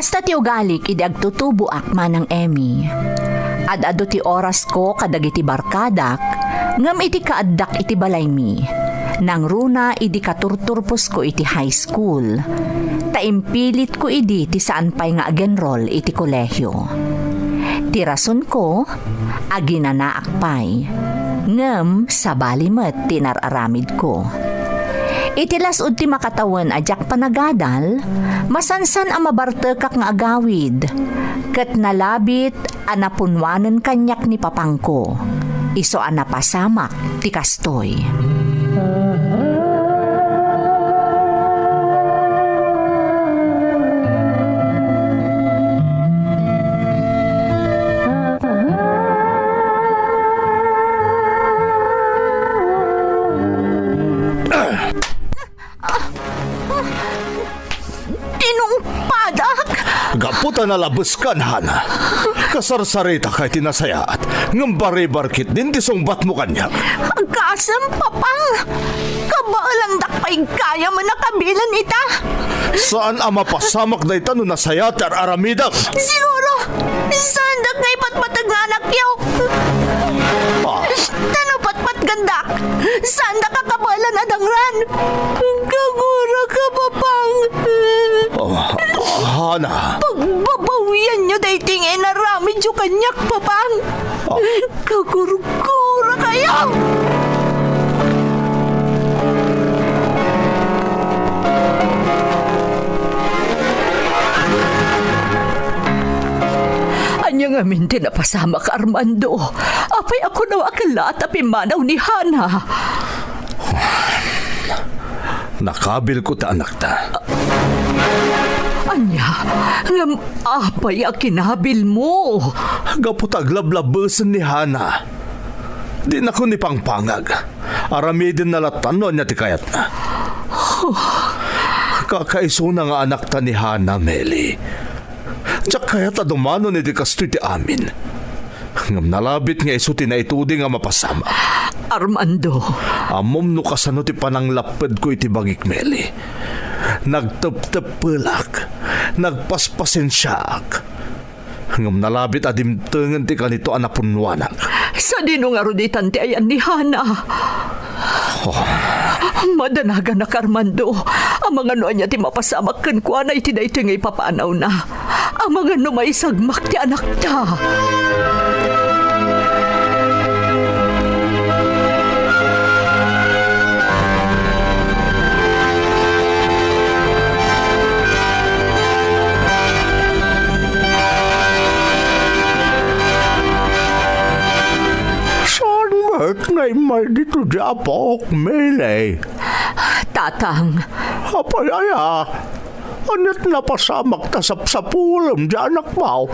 Kasta ti ugalik idi agtutubo akma ng Emmy. Ad-ado ti oras ko kadagiti barkadak, ngam iti kaaddak iti balay mi. Nang runa idi katurturpos ko iti high school. Taimpilit ko idi ti saan pay nga agenroll iti kolehyo. Ti rason ko, aginanaak pay. Ngam sa balimet tinararamid ko. Itilas ti makatawan ajak panagadal, masansan ang mabartekak nga agawid. Kat nalabit anapunwanan kanyak ni papangko. Iso anapasamak ti kastoy. Gaputa na labas kan, Hana. Kasarsarita kay tinasayaat. Ngam baribarkit din tisongbat mo kanya. Agkasam, papang. Kabalang dakpay kaya mo nakabilan ita. Saan ama pasamak na ita no nasayat ar aramidang? Siguro, Sandak ngay patmatag nga anak yaw. Tano patpat gandak. Sandak kakabalan adangran. Kagura ka papang. Hana, Pagbabawian nyo dating naramid yung kanyak papang. Kagura kayo. Anya nga minti na pasama ka, Armando. Apay ako na akala tapi manaw ni Hana. nakabil ko ta anak ta. Anya, ngam apay ang kinabil mo. Gaputag lablabesen ni Hana. Di na ko ni pangpangag. Aramidin na latano niya ti kayat na. Kakaiso na nga anak ta ni Hana, Meli. Tsak kaya ta dumano ni di kastoy ti amin. Ngam nalabit nga iso tinaitudi nga mapasama. Armando, Amom no kasano ti pananglapad ko iti bagik, Meli. Nagtep-tepelak. Nagpaspasensyaak. Ngam nalabit adimtengan ti kanito anapunwanak. sa dinungaruditan ti ayan ni Hana. Madanaga na, Armando. Ang mga noon niya ti mapasamak kan kuha na iti na ito ngay papanaw na. Ang mga no may sagmak ti anak ta. At ngay may dito di apok, Meli. Tatang, Apayaya, anit napasamak ta sa pulam di anak mo.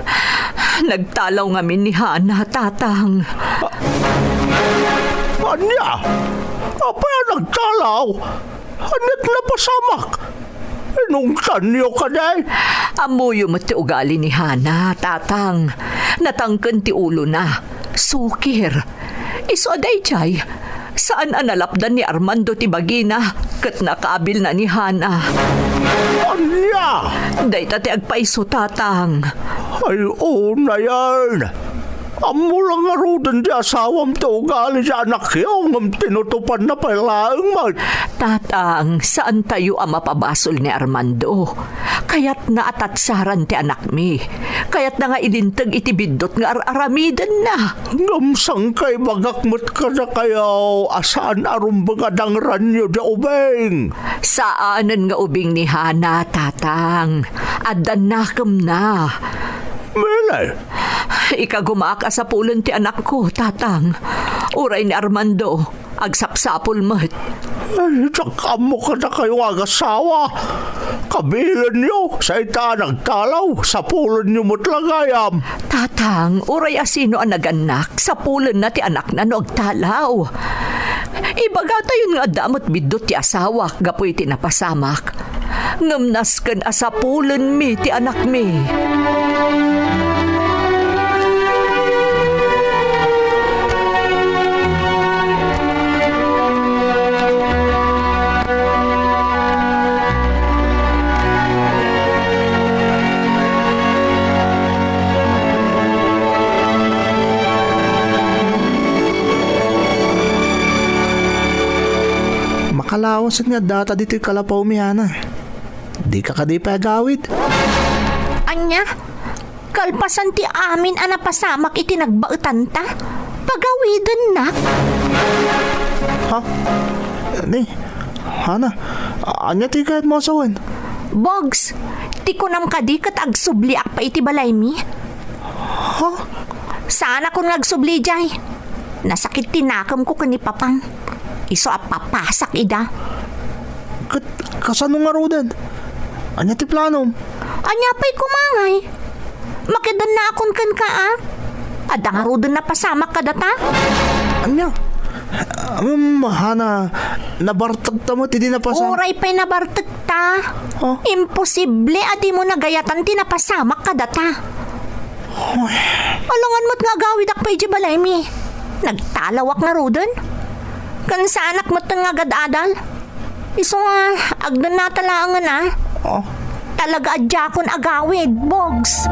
nagtalaw ngamin ni Hana, tatang. Anya, apaya nagtalaw, anit napasamak. Nung tanyo ka day. Amuyo mo ti ugali ni Hana, tatang. Natangken ti ulo na. Sukir. Iso aday chay. Saan analapdan ni Armando ti bagina kat nakaabil na ni Hana. Anya, Day tati agpaiso, tatang. ay na yan. Amo lang nga rodan di asawam to ugali di anak yung tinutupan na palaang mo. Tatang, saan tayo ang mapabasol ni Armando? Kaya't naatatsaran ti anak mi. Kaya't na nga ilintag iti bidot nga aramidan na. Ngamsang kay bagakmat ka na kayo asaan arumbagadang ranyo di ubeng. Saanan nga ubing ni Hana, tatang. Adan nakam na. Mele, Ikagumaka sa pulon ti anak ko, tatang. Uray ni Armando, agsapsapol mat. ay tsaka mo ka na kayo agasawa. Kabilan nyo sa ita nagtalaw sa pulon nyo motlagayam. Tatang, uray asino ang naganak sa pulon na ti anak na nagtalaw. Ibaga tayo nga damot bidot ti asawa, gapoy ti napasamak. Ngamnas kan asa pulon mi ti anak mi. Makalawas nga data dito yung kalapaw mi Hana. Di ka kadi pa agawid. Anya, kalpasan ti amin anapasamak iti nagbautan ta. Pagawidan na. Ha? Ni, Hana, anya ti kahit mo asawan? Bogs, ti kunam kadi kat agsubliak pa iti balay mi. Ha? Sana kung nagsubli jay. Nasakit tinakam ko kani papang. Iso papasak ida. Kasano nga rodan? Anya ti planom? Anya pa'y kumangay. Makidan na akon kan ka Ada nga rodan na pasamak ka data. Anya? Hana, nabartag ta mo, ti di napasan. Oray pa'y nabartag ta. Oh. Imposible adi mo nagayatan tinapasamak ka data. Alangan mo't nga gawid ak pa'y balay mi. Nagtalawak nga rodan. Kan sa anak mo't nga gadadal. Iso nga, agdan na talaangan Oh. Talaga adya kon agawid, Bogs.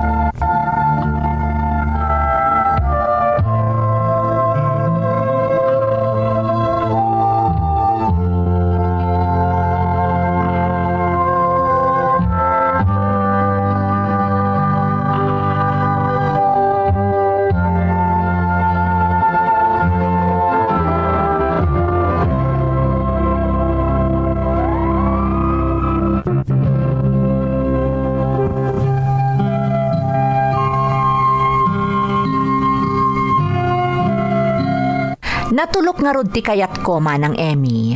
Natulok nga rod ti kayat ko manang Emmy.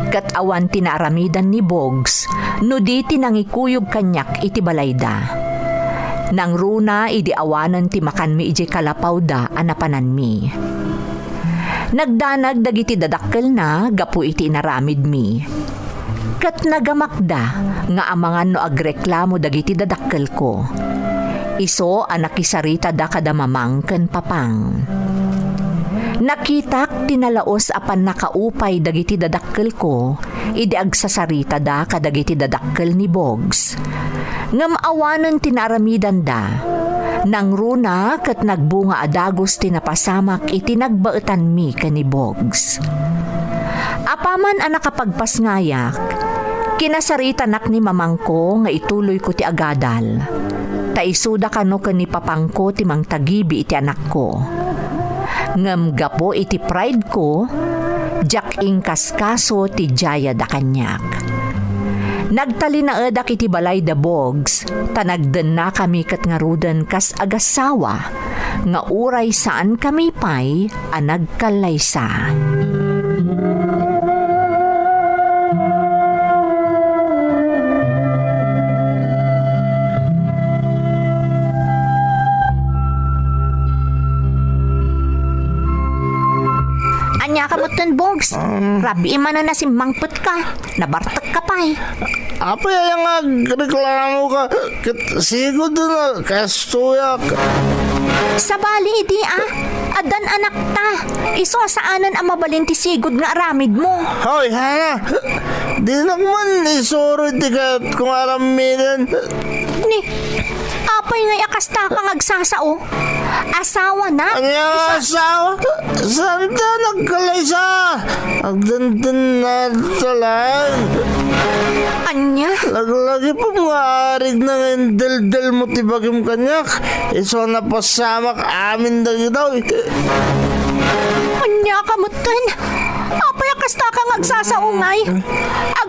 Kat awan tinaramidan ni Bogs, no di tinangikuyog kanyak iti balayda. Nang runa idi awanan ti makan mi iti kalapaw da anapanan mi. Nagdanag dagiti dadakkel na gapu iti naramid mi. Kat nagamakda nga amangan no agreklamo dagiti dadakkel ko. Iso anakisarita da kadamamang ken papang. Nakitak tinalaos apan nakaupay dagiti dadakkel ko, idi agsasarita da kadagiti dadakkel ni Bogs. Ngam awanan tinaramidan da, nang runa kat nagbunga adagos tinapasamak iti nagbaetan mi kani Bogs. Apaman ang nakapagpasngayak, kinasarita nak ni mamangko nga ituloy ko ti agadal. Taisuda kano kani papangko ti mang tagibi iti anak ko. Ngam gapo iti pride ko, jak ingkaskaso ti jaya da kanyak. Nagtalinaedak iti balay da Bogs, tanagden na kami kat ngarudan kas agasawa, nga uray saan kami pay anagkalaysa. Anya ka muton, Bogs. Rabi man na simangput ka. Nabartak ka pa eh. Apa yang reklamo ka? Sigod na kastuyak. Sa bali, di Adan anak ta. Iso saanan ang mabalinti sigod nga aramid mo. Hoy, Hana. Di naman isuro ti kat kung aramidan. Ni, apay nga yakasta kang agsasao. Asawa na. Ang asawa? Santa nagkalaysa? Agdandan na talang. Anya? Lagi pa mga arig na ngayon dal-dal mo tibagim kanyak. Iso na pasamak amin dagi daw. Anya ka mutan. Apay yakasta kang agsasaungay.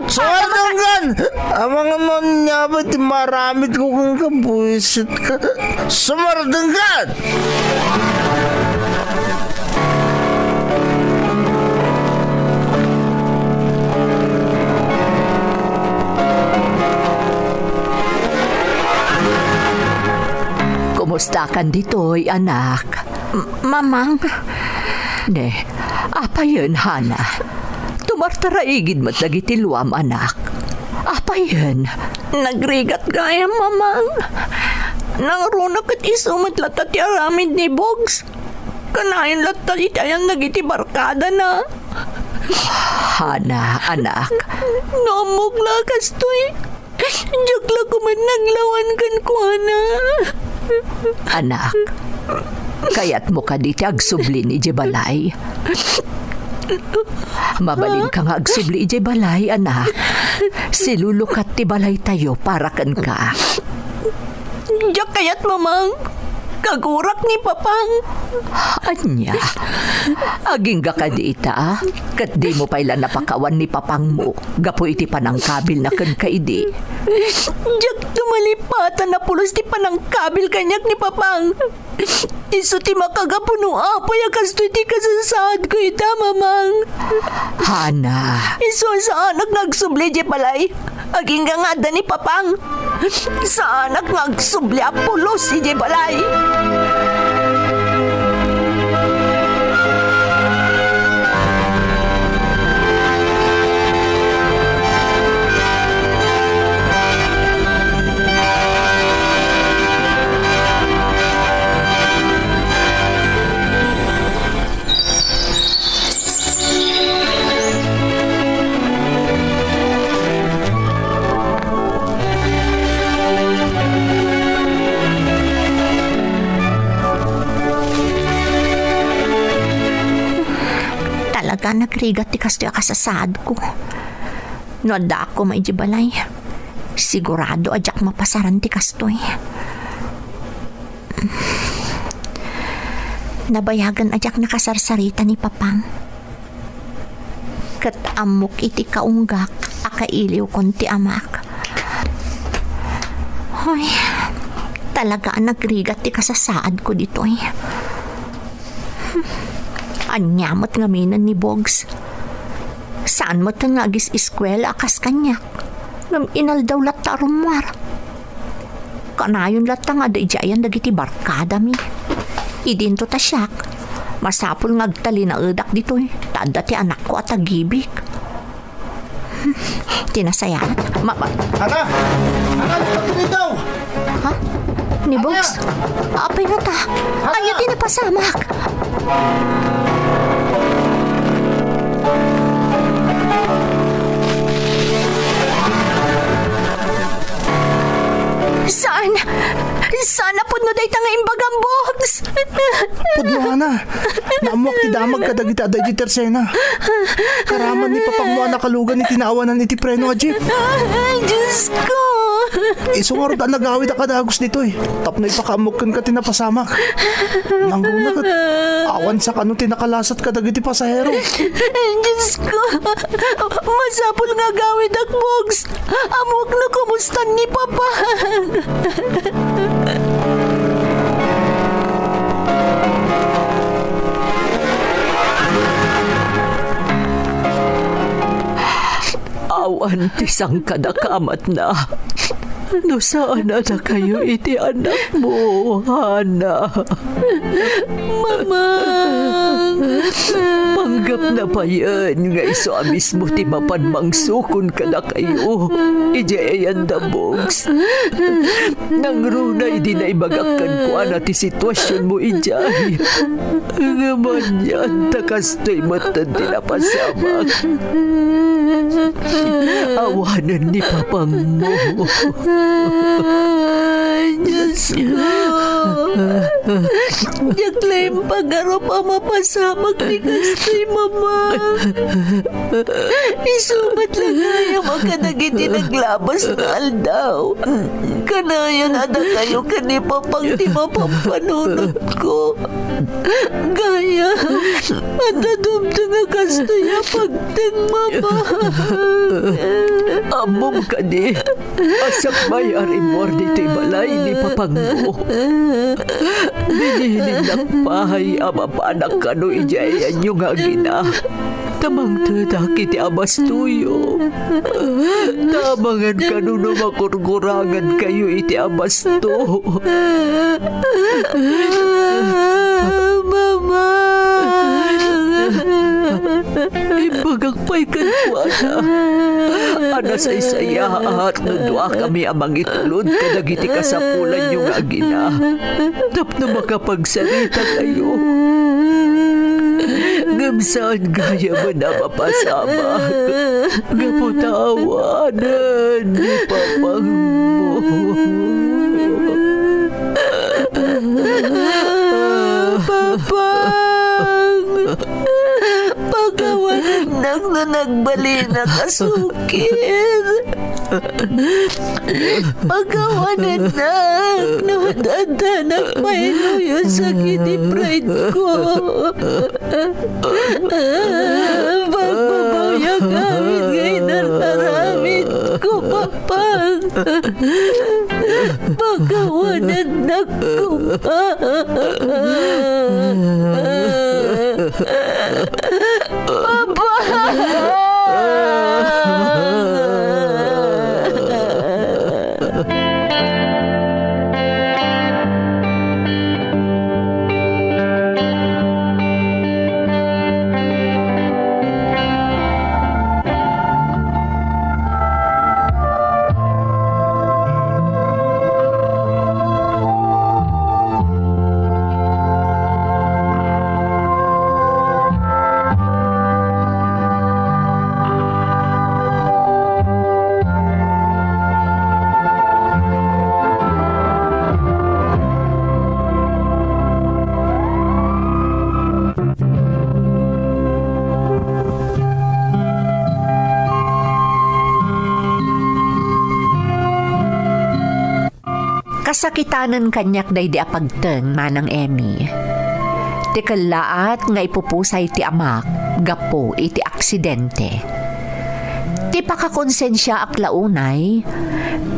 Suwaranggan! Ang mga non niya ba ti maramit ko kang kabuisit ka. Sumaranggan! Kumusta kan ditoy, anak? Mamang, Ne, apa yun, Hana? Tumartaraigid mat dagiti luam, anak. Apa yun? nagrigat kaya mamang. Nang runak at isumit latat ti aramid ni Bogs. Kanain latat itayan nagiti barkada na. Hana, anak. Namog lakas to eh. Jokla ko man naglawan kan ko, Hana. Anak, kayat mo ka di ti agsubli ni Jebalay. Mabalin ka nga agsubli ije balay, anak. Silulukat ti balay tayo para kan ka. Diyak kayat mamang. Kagurak ni Papang. Anya, aging ga ka di ita, kat di mo pala napakawan ni Papang mo. Gapo iti panangkabil na kan kaidi. Diyak tumalipatan na pulos ti panangkabil kanyak ni Papang. Iso ti makagapuno apay akasto ti kasasad ko ita, mamang. Hana, Iso sa anak nagsubli di palay. Aging nga ni Papang. Sa anak nagsubli apulos si di palay. Talaga nagrigat ti kasto kasasad ko. No da ako maijibalay. Sigurado ajak mapasaran ti kastoy. Nabayagan ajak nakasarsarita ni Papang. Kat amok iti kaunggak akailiw kon ti amak. Hoy, talaga nagrigat ti kasasaad ko dito eh. Anyamot nga minan ni Bogs. Saan mo ito nga agis eskwela akas kanyak? Ngam inal daw lata rumwar. Kanayon lata nga da ijayan dagiti barkada mi. Idinto ta siyak. Masapul nga agtali na edak dito eh. Tada ti anak ko at agibig. Tinasayat. Ana! Ana, patuloy daw! Ha? Ni Bogs? Apay na ta. Ayaw din na pasamak. Saan? Saan na punod ay tanga imbagang Bogs? Pudno, Ana. Naamuak ti damag kadagita da iti tersena. Karaman ni papangwa na kalugan ni tinaawanan iti preno a jeep. Ay, Diyos ko. Isungarod ang nagawid ang kadagos dito eh. Tapno ipakamukan ka tinapasamak. Nangruna ka. Awan sa kanong tinakalasat ka dagiti pasahero. Diyos ko. Masapol nga gawid ak Bogs. Amok na kumustan ni Papa. Awan ti sang kadakamat na. No saan na kayo iti anak mo, Hana? Mama. Panggap na pa yan nga iso amis mo ti mapanmangsukon ka na kayo. Ijayan da Bogs. Nangrunay di na ibagakkan ko ana ti sitwasyon mo ijay. Ngaman yan takastoy matan ti napasamak. Awanan ni papang mo. Diyos ko. Yaklaim pagaro pa mapasamak ni Kastoy, Mama. Isumat lang kaya makadagiti naglabas na aldaw. Kanayan ada kayo kanipapang di mapampanunod ko. Gaya, at nadumto nga Kastoy pagteng, Mama. Amom ka di. Asak may arimor dito'y balay ni papanggo. Binilin ng pahay amapanak ka no ijayan yung agina. Tamang tadaki ti abas tuyo. Tamangan ka no makurkurangan kayo iti abas to. Mama. Ibagagpay ka ko, ana. Ana sa isaya at nudwa kami amang itulod kadagiti kasapulan yung agina. Tapno makapagsalita kayo. Gamsaan gaya mo na mapasamak. Gaputawanan ni papang mo. Papang! Pagawanan na nagbali na kasukit. Pagawanan na nudada nagpailo yung sakit ni pride ko. Pagbabayag gamit ngayon nararamit ko, Papang. Pagawanan na ko. Kasakitanan kanyak day di apagteng manang Emmy. Ti kalaat nga ipupusay ti amak, gapo iti aksidente. Ti pakakonsensya ak launay,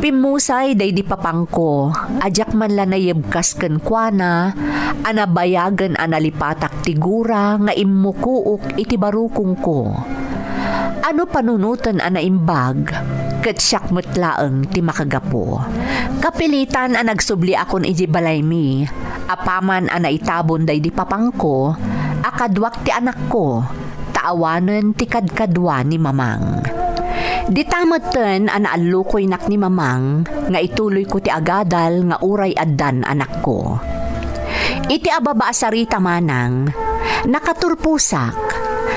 pimusay day di papangko, ajak man la nayibkas ken kuana, anabayagan analipatak tigura nga immukuok iti barukong ko. Ano panunutan anaimbag, ket siyak metlaeng ti makagapo. Kapilitan ang nagsubli akon iti balay mi, apaman ana itabon day di papangko, akadwak ti anak ko, taawanen ti kadkadwa ni mamang. Di tamoten ana allukoy nak ni mamang nga ituloy ko ti agadal nga uray addan anak ko. Iti ababa sarita manang nakaturpusak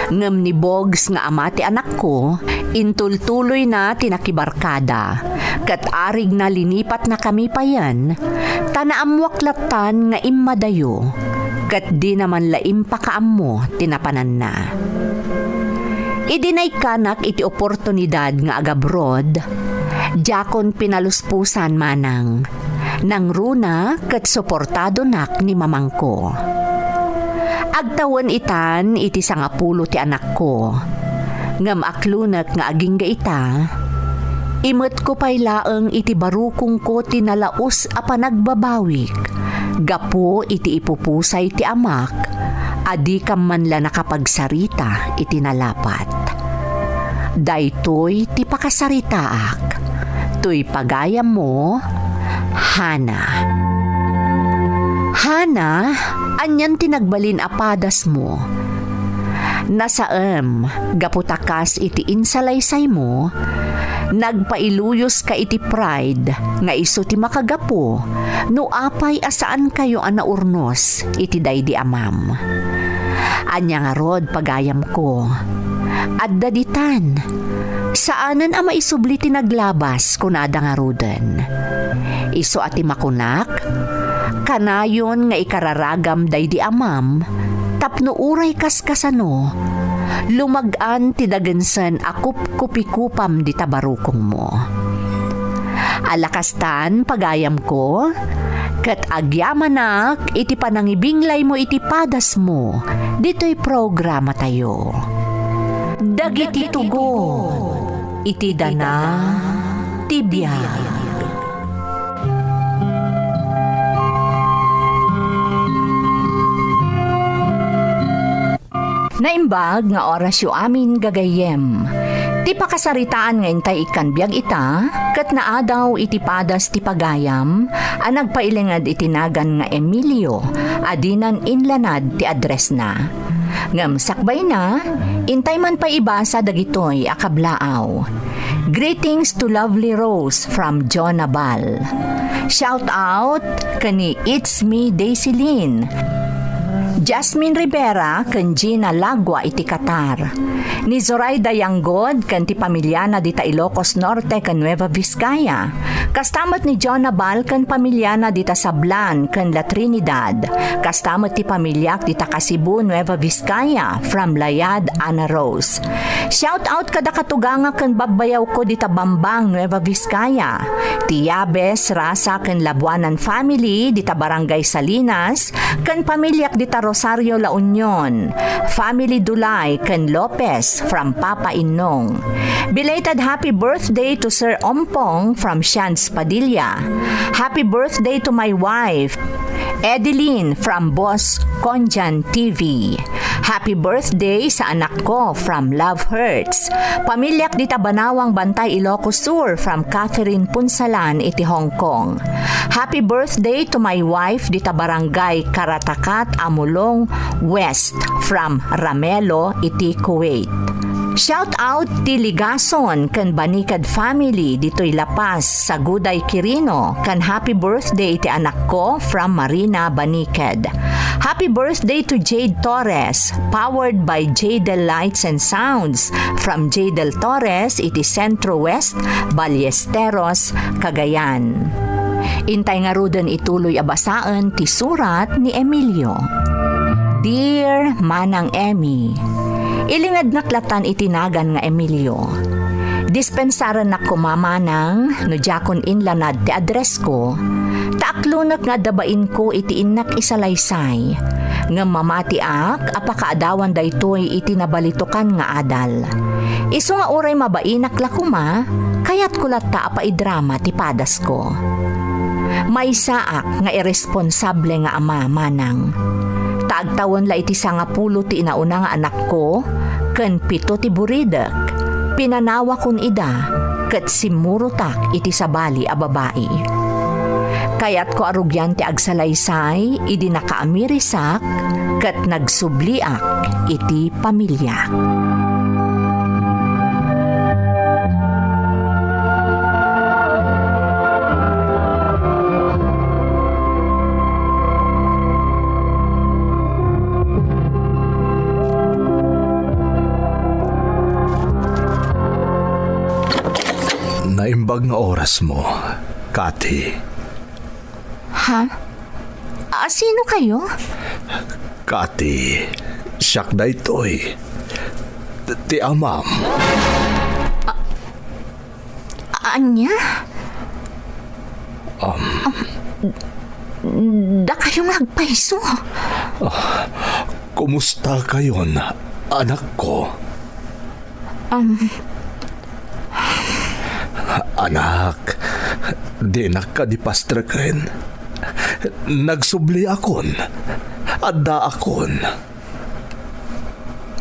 ngem ni Bogs nga ama ti anak ko intultuloy na tinakibarkada ket arig na linipat na kami payan tanaamwaklatan nga immadayo ket di naman laim pakaammo tinapanan na. Idinay kanak iti oportunidad nga agabroad, jakon pinaluspusan manang, nang runa ket suportado nak ni mamangko. Agtawan itan iti 10 ti anak ko, ngam aklunak nga aging ita, imet ko pay laeng iti barukong ko tinalaos a panagbabawik, gapo iti ipupusay ti amak, adi kam man la nakapagsarita iti nalapat. Daytoy ti pakasaritaak, tuy pagayam mo, Hana. Hana, anyan tinagbalin apadas mo. Nasaem, gaputakas iti insalaysay mo, nagpailuyos ka iti pride, nga iso ti makagapo, no apay asaan kayo anaurnos, iti daydi amam. Anya nga rod pagayam ko, adda ditan, saanan ama isubli ti naglabas kunada nga ruden. Iso ati makunak, kanayon nga ikararagam daydi amam, tapno uray kaskasano, lumag-an ti dagensen akup kupikupam di tabarukong mo. Alakastan pagayam ko, ket agyamanak iti panangibinglay mo iti padas mo, dito'y programa tayo. Dagiti tugo, iti dana, tibiyag. Naimbag nga oras yu amin gagayem. Ti pakasaritaan nga intay ikan biyag ita, kat naadaw iti padas ti pagayam, ang nagpailingad itinagan nga Emilio, adinan inlanad ti address na. Ngam sakbay na, intay man pa ibasa dagitoy akablaaw. Greetings to lovely Rose from John Nabal. Shout out kani It's Me Daisy Lynn, Jasmine Rivera ken Gina Lagwa iti Qatar. Ni Zoraida Yanggod ken ti pamilyana dita Ilocos Norte ken Nueva Vizcaya. Kastamat ni John Nabal ken pamilyana dita Sablan ken La Trinidad. Kastamat ti pamilyak dita Kasibu, Nueva Vizcaya from Layad, Ana Rose. Shout out kada katuganga ken babbayaw ko dita Bambang, Nueva Vizcaya. Ti Yabes, Rasa ken Labuanan family dita Barangay Salinas ken pamilyak dita Rosario La Union. Family Dulay ken Lopez from Papa Inong. Belated happy birthday to Sir Ompong from Shans Padilla. Happy birthday to my wife Edeline from Boss Konjan TV. Happy birthday sa anak ko from Love Hurts. Pamilyak dita Banawang Bantay Ilocos Sur from Catherine Punsalan iti Hong Kong. Happy birthday to my wife dita Barangay Karatakat Amulong West from Ramelo iti Kuwait. Shout out ti Ligason ken Banikad family dito'y Lapas sa Guday Quirino ken happy birthday ti anak ko from Marina Banikad. Happy birthday to Jade Torres, powered by Jadel Lights and Sounds from Jadel Torres iti Centro West, Ballesteros, Cagayan. Intay nga ruden ituloy abasaan ti surat ni Emilio. Dear Manang Emmy, ilingad naklatan itinagan nga Emilio. Dispensaran na kumamanang no jakon inlanad ti address ko, taaklunak nga dabain ko iti inak isalaysay, nga mamati ak apakaadawan daytoy iti nabalitukan nga adal. Isu nga uray mabainak la kuma, kayat kulata apa idrama ti padas ko. May saak nga irresponsable nga ama manang. Taagtawon la iti 10 ti inauna nga anak ko, ken 7 ti buridak. Pinanawa kun ida, ket simurutak iti sabali a babae. Kayat ko arugyan ti agsalaysay, idi nakaamirisak, ket nagsubliak iti pamilya. Naimbag nga oras mo, Kati. Ha? Sino kayo? Kati, siyak da ito'y. Ti amam. Anya? Da kayo nagpaiso. Kumusta kayon, anak ko? Anak, di nakadipastra ka rin. Nagsubli akon. Adda akon.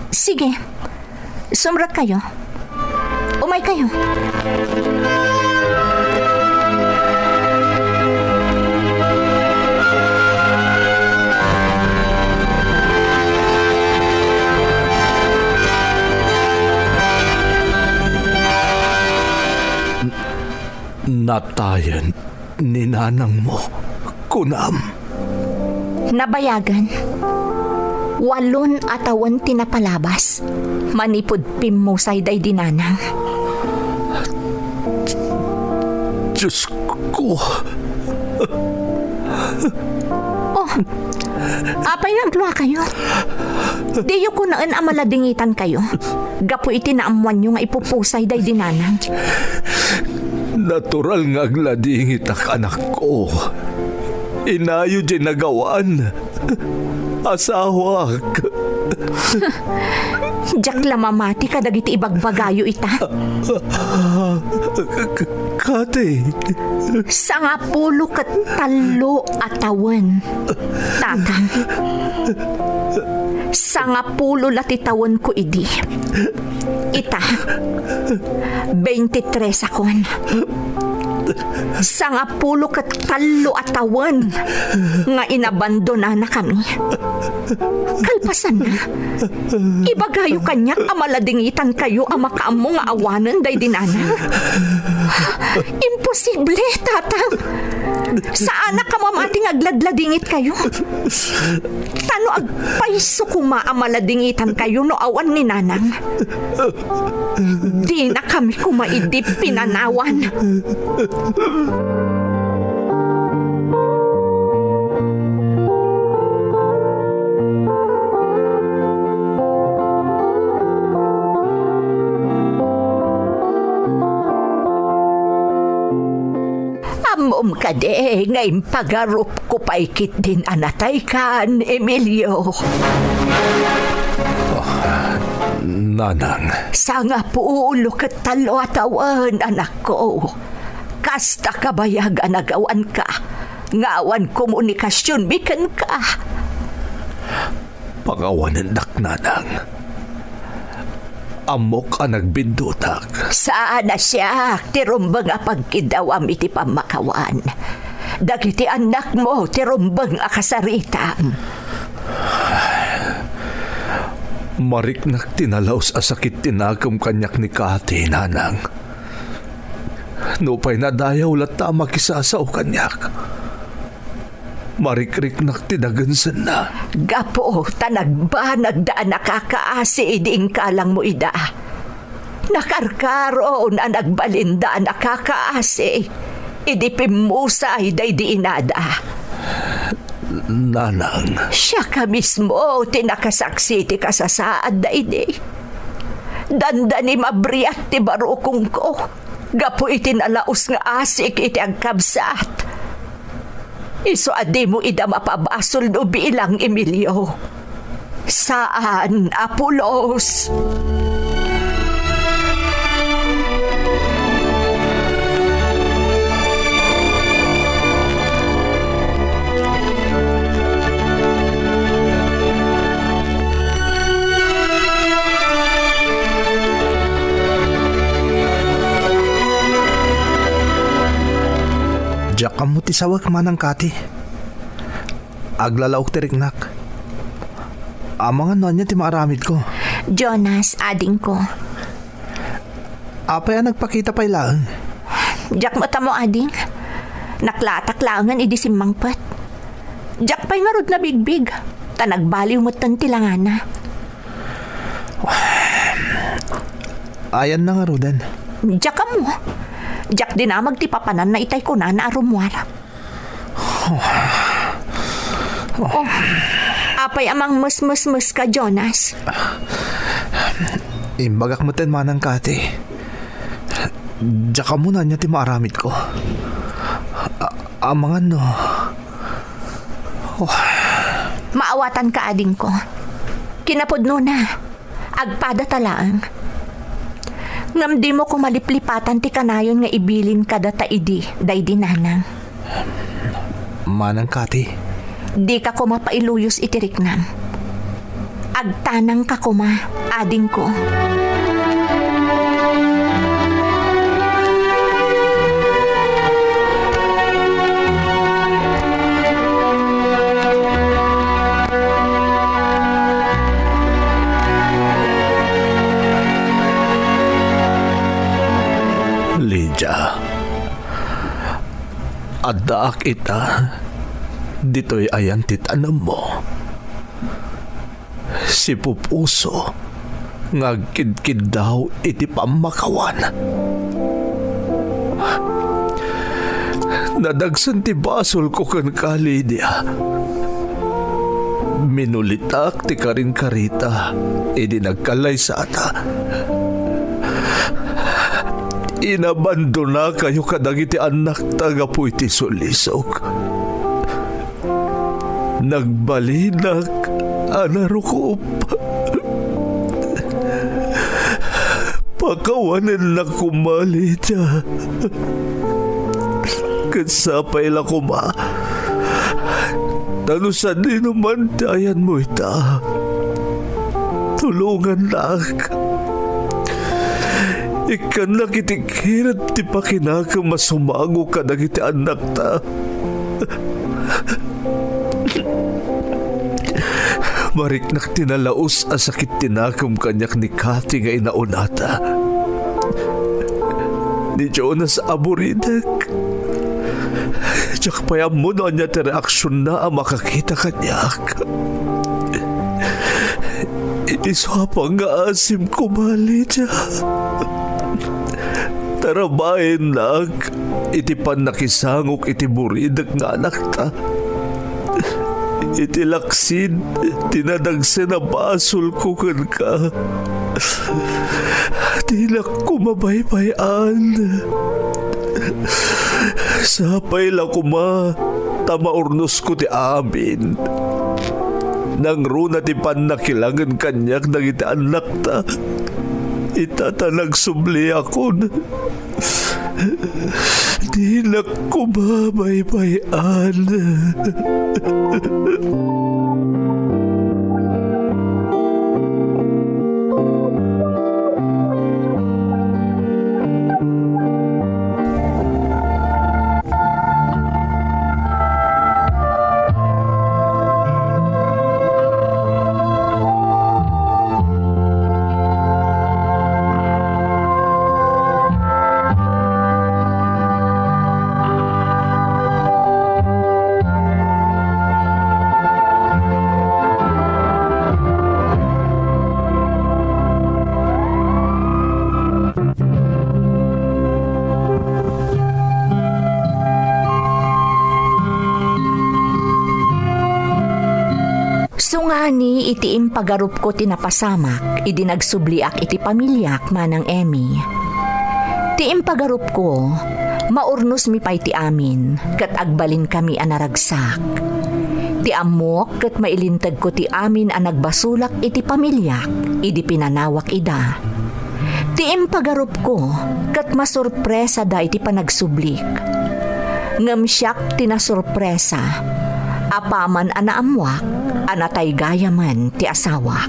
Sige, sumrat kayo. Umay kayo. Natayan ni nanang mo, kunam. Nabayagan. 8 atawan tinapalabas. Manipod pimusay day dinanang. Diyos ko. Oh, apay nagluha kayo. Diyo ko naan amaladingitan kayo. Gapo iti naamuan nyo nga ipupusay day dinanang. Natural nga agladingit ak anak ko. Inayo di nagawaan. Asawak. Diyak lamamati ka dagiti ibagbagayo ita. Kati. 10 ket 3 atawan. Tatang. 10 latitawan ko idi. Ita. 23 akon. 10 ket 3 atawan nga inabandona na kami. Kalpasan na. Ibagayo kanyak amaladingitan kayo ang makaamong nga awanan day dinana. Imposible, tatang. Saan ka mamating agladladingit kayo? Tano agpaiso kuma amaladingitan kayo no awan ni nanang. Di na kami kumaidip pinanawan. Amom ka de, ngayon pagarup ko paikit din anatay kan, Emilio. Nanang. Sanga puulo ket 3 atawan, anak ko. Kasta kabayag anagawan ka. Ngawan komunikasyon biken ka. Pangawanan dak, nanang. Amok ang nagbindutak. Saan na siya, tirumbang apagkidawam iti pamakawan. Dagiti anak mo, tirumbang akasaritam. Mariknak tinalaos a sakit tinagam kanyak ni Kati, nanang. Nupay nadayaw lata makisasaw kanyak. Marikrik tinagansan na. Gapo, tanagba nagdaan nakakaasi iding kalang mo ida. Nakarkaroon ang nagbalinda nakakaasi. Idipimusay day di inada. Nanang. Siya ka mismo tinakasaksi ti kasasaad day di. Danda ni mabriat ti barukong ko. Gapo itinalaos nga asik iti agkabsat. Iso adi mo ida mapabasol no bilang, Emilio. Saan, Apolos? Diyak amo ti sawak manang kati. Aglalaok ti riknak. Amangan nonya ti maaramid ko. Jonas, ading ko. Apay nagpakita pa ilaan. Jak mata mo, ading. Naklatak-laangan idi simmangpat. Jak pa'y nga rod na bigbig. Tanagbaliw mo tantilangan na. Ayan na nga Rodan. Jak ka mo. Jak din na magtipapanan na itay ko na arumwar. Oh, apay amang mas ka, Jonas. Imbagak mo ten manang kati. Diyak ka muna niya ti maaramid ko. Amangan no. Maawatan ka, ading ko. Kinapudno na. Agpada talaang. Ngam di mo ko maliplipatan ti kanayon nga ibilin kada taidi, day dinanang. Manang kati. Di ka ko mapailuyos itiriknam. Agtanang ka kuma, ading ko. Lydia, adaak ita, dito'y ayan titanam mo. Si Pupuso, ngagkidkid daw iti pamakawan. Nadagsan ti basol ko kan ka, Lydia. Minulitak ti karin karita, idi nagkalay sa ata. Inabandona kayo kadagiti anak tagapu iti sulisok. Nagbalinak anarukup. Pakawanan na kumali siya. Kansapay lang kuma. Tanusan din naman dayan mo ita. Tulungan nak. Ikan nakitikirat ti pakinaka masumago ka nagiti anak ta. Mariknak tinalaos asakit tinakam kanyak ni Kati nga inaunata. Ni Jonas aburidak. Diyak payam mo na niya ti reaksyon na makakita kanyak. Iniswapang nga asim kumali siya. Tarabahin nak, iti pan nakisangok iti buridag nga anak ta. Iti laksid, tinadagse na basol ko kan ka. Tilak ko mabaybayan. Sapay lang kuma, tamaurnos ko ti amin. Nang runa ti pan nakilangan kanyak nagiti anak ta. Itatanag subli ako na. Di na ko mabaybayan. Sungani iti impagarup ko tinapasamak, idi nagsubliak iti pamilyak manang Emmy. Ti impagarup ko, maurnos mi pay ti amin, kat agbalin kami anaragsak. Ti amok kat mailintag ko ti amin ang nagbasulak iti pamilyak, idi pinanawak ida. Ti impagarup ko, kat masurpresa da iti panagsublik. Ngam siyak tinasurpresa, apaman anaamwak, anatay gayaman ti asawak.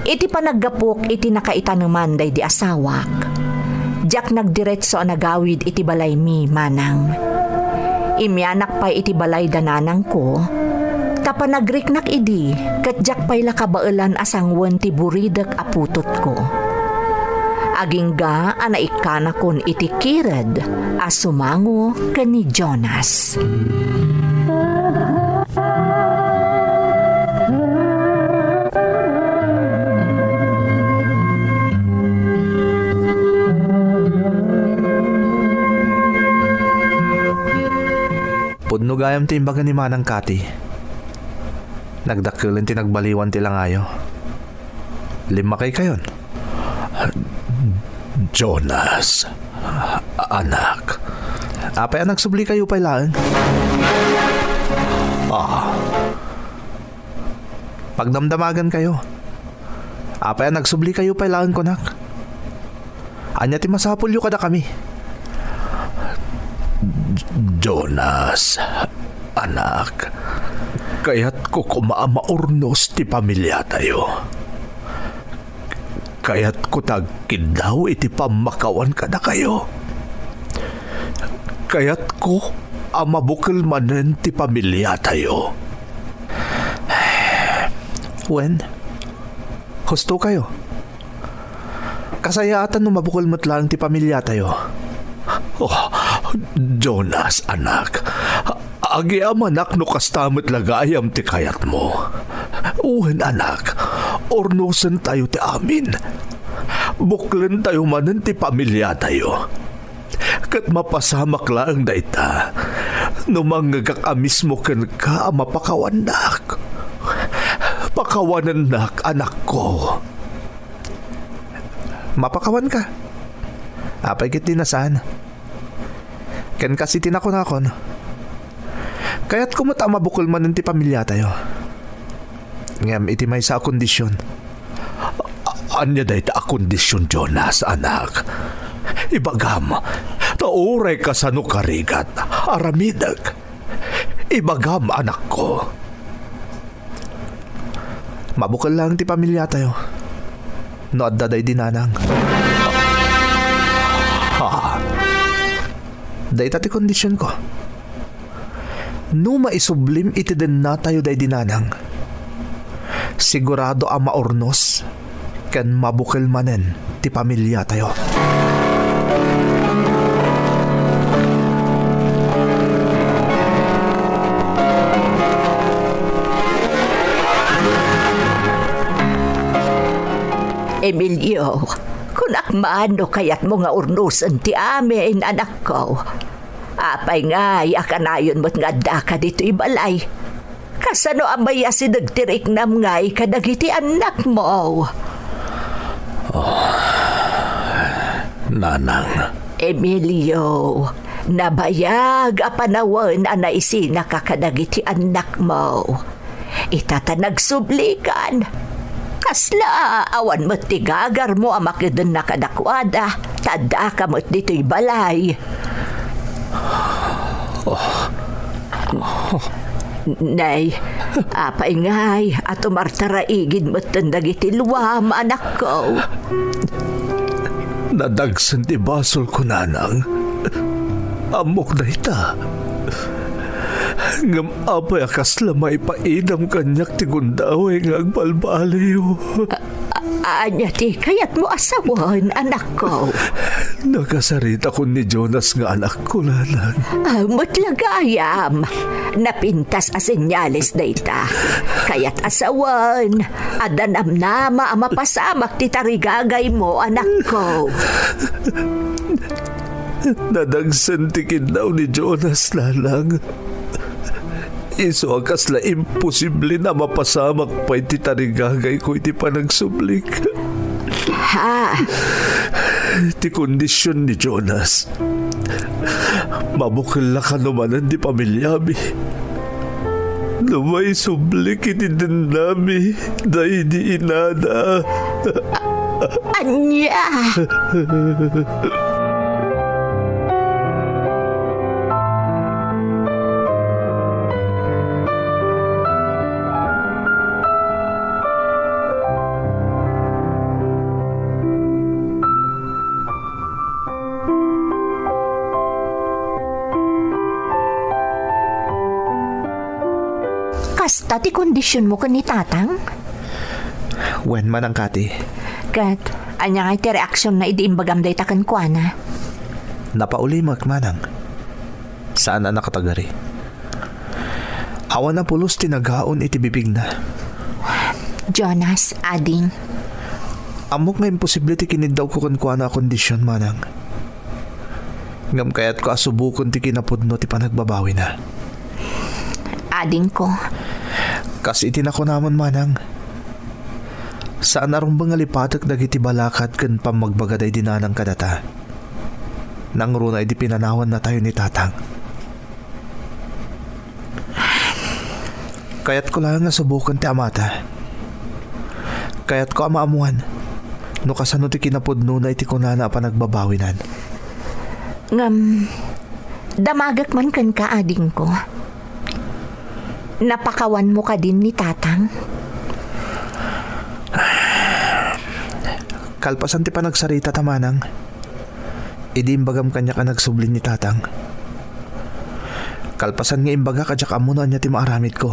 Iti panaggapok iti nakaitanuman day di asawak. Diyak nagdiretso nagawid iti balay mi manang. Imyanak pa'y iti balay dananang ko. Tapanagrik idi, katjak pa'y lakabailan asangwan ti buridak aputot ko. Agingga anaikana kon iti kired asumango kani Jonas. Pudno gayam ti imbaga ni Manang Kati. Nagdakilan ti nagbaliwan ti langayo. 5 kay kayon. Jonas, anak. Apay anak subli kayo pa'y laan. Pagdamdamagan kayo. Apay anak subli kayo pa'y laan ko nak. Anya ti masapulyo kada kami. Jonas, anak. Kaya't ko kumaamaurnos ti pamilya tayo. Kaya't ko tagkin daw iti pamakawan ka na kayo. Kaya't ko amabukal manen ti pamilya tayo. Wen, husto kayo. Kasayaatan no mabukol mo't lang ti pamilya tayo. Oh, Jonas, anak. Agiam anak no kastamit lagayam ti kayat mo. Uwen anak, ornosan tayo ti amin. Buklen tayo manen ti pamilya tayo. Kat mapasamak lang da ita. No manggagakamis mo ken ka mapakawanak. Pakawanan nak, anak ko. Mapakawan ka. Apay kit tinasan. Ken kasi tinakon-akon. Kaya't kumata mabukol man ti pamilya tayo. Ngam iti may sa kondisyon. Anya day ta kondisyon, Jonas, anak. Ibagam, tauray ka sa nukarigat, aramidag. Ibagam, anak ko. Mabukol lang ti pamilya tayo. No adda day dinanang. Day ti kondisyon ko. No maisublim iti din na tayo day dinanang. Sigurado ang maornos kan mabukil manen ti pamilya tayo. Emilio, kung akmaano kayat mo nga urnusan ti amin, anak ko. Apay nga, yakanayon mo't nga da ka dito ibalay. Kasano amaya si nagtirik nam ngay kadagiti anak mo? Nanang. Emilio, nabayag a panawan a naisina kakadagiti anak mo. Itatanagsублikan. Kasla, awan mo't tigagar mo ang makidan na kadakwada. Tada ka mo't dito'y balay. Nay, apay ngay at umartaraigid mo't tandagiti luwam, anak ko. Nadagsan ti basol ko, nanang. Amok na ita. Ngam apay akas lamay paidam kanyak ti gundaway nga agbalbaliw. Anya ti kayat mo asawan, anak ko. Nakasarita ko ni Jonas nga anak ko, nanang. Matlagayam. Napintas a senyales na ita. Kaya't asawan. Adanamnama ang mapasamak ti tarigagay mo, anak ko. Nadagsan tikin daw ni Jonas, nanang. Iso akas la imposible na mapasamak pa iti tarigagay ko iti panagsublik. Ha? Ti kondisyon ni Jonas. Mabukil na ka naman di pamilyami. Lumay sublik iti dinami. Dahi di inada. Anya? Kamusta ti kondisyon mo kan ni tatang? Wen man ang kati. Kat, anya nga iti reaksyon na idiimbagam day takan kwa na. Napauli magmanang. Saan na nakatagari? Awan na pulos tinagaon iti bibig na. Jonas, ading. Amok nga imposible ti kinid daw ko kan na kondisyon manang. Ngam kaya't ko asubukon ti kinapudno ti panagbabawi na. Ading ko. Kas iti na ko naman manang. Saan arong bang alipatak dagiti balakat kan pamagbagaday dinanang kadata. Nang runay di pinanawan na tayo ni tatang. Kaya't ko lang nga subukan ti amata. Kaya't ko amaamuan. No kasano ti kinapudno na iti kunana panagbabawinan. Ngam, damagak man kan ka, ading ko. Napakawan mo ka din ni tatang. Kalpasan ti panagsarita tamanang. Idi imbagam kanya ka nagsublin ni tatang. Kalpasan nga imbaga kadyak amunan niya ti maaramid ko.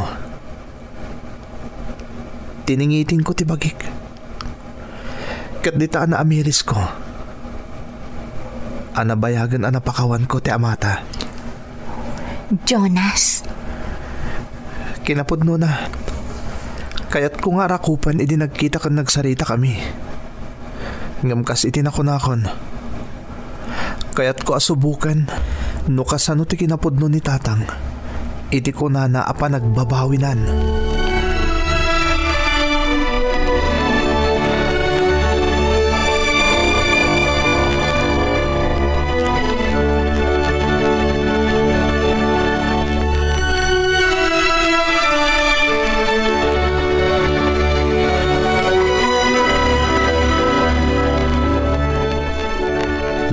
Tiningitin ko ti bagik. Kat dita na amiris ko. Anabayagan anapakawan ko ti amata. Jonas. Kinapudno na. Kaya't ko nga rakupan idi nagkita kan nagsarita kami. Ngam kas iti nakunakon. Kaya't ko asubukan. No kasano ti kinapudno ni tatang. Iti ko na apa nagbabawinan.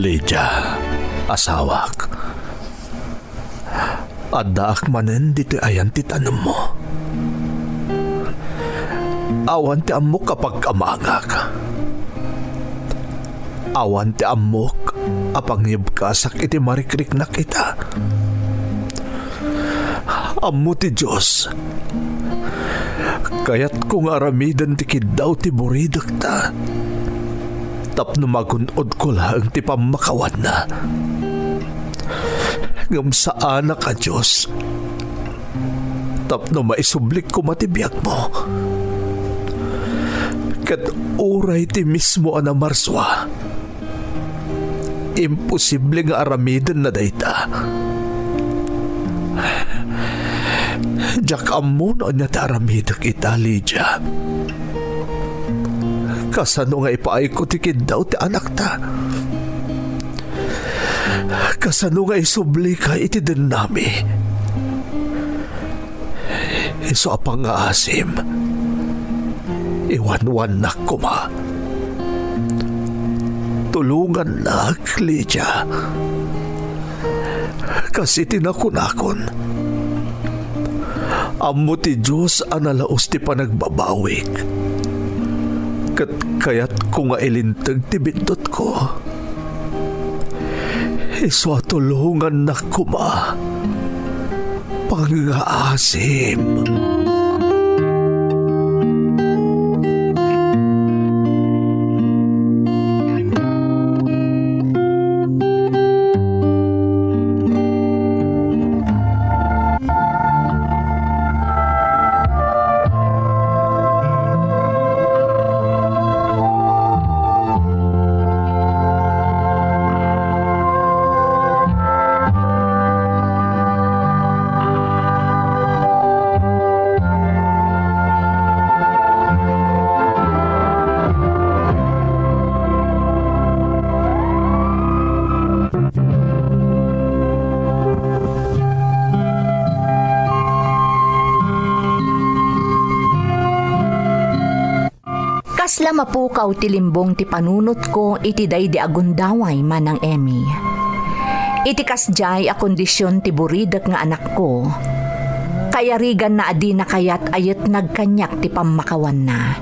Lydia, asawak. Addaak manen dito ayan ti tanong mo. Awan ti amok kapag kamangak. Awan ti amok apangyib kasak iti marikrik na kita. Ammo ti Diyos. Kaya't kung aramidan ti kidaw ti buridak ta. Tapno magunod ko lang ti pamakawan na. Ngam saan na ka, Diyos? Tapno maisublik ko matibiyag mo. Kat uray ti mismo anamarswa. Imposible nga aramidan na dayta. Diyak amuno niya ta aramidak ita, Lydia. Kasano nga ipaay ko tikid daw ti anak ta. Kasano nga isubli ka iti din nami. Iso apang nga asim. Iwan-wan na kuma. Tulungan na, Lydia. Kasi tinakunakon. Ammo ti Diyos analaos ti panagbabawik. Kaya't kung nga ilintag ti bindot ko. Iso tulungan na kuma. Pang-aasim. Kasla mapukaw ti limbong ti panunot ko iti day di agundaway manang Emmy. Iti kasjay a kondisyon ti buridak nga anak ko. Kaya rigan na adi na kayat ayat nagkanyak ti pamakawan na.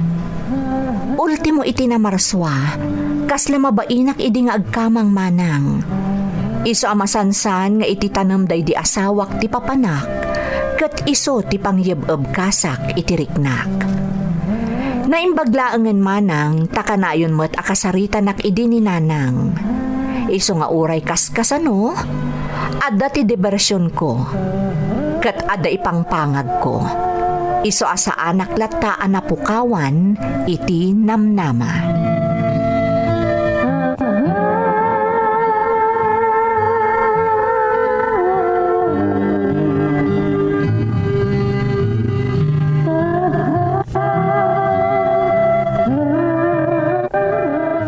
Ultimo iti namarswa, kasla mabainak idi nga agkamang manang. Iso amasansan nga iti tanam day di asawak ti papanak, kat iso ti pangyab-ab kasak itiriknak. Naimbaglaangan manang takanayon mo't akasarita nak idi ni nanang. Iso nga uray kaskasano, adda ti diversyon ko, kat adda ipangpangag ko. Iso asa anak latta anapukawan iti namnama.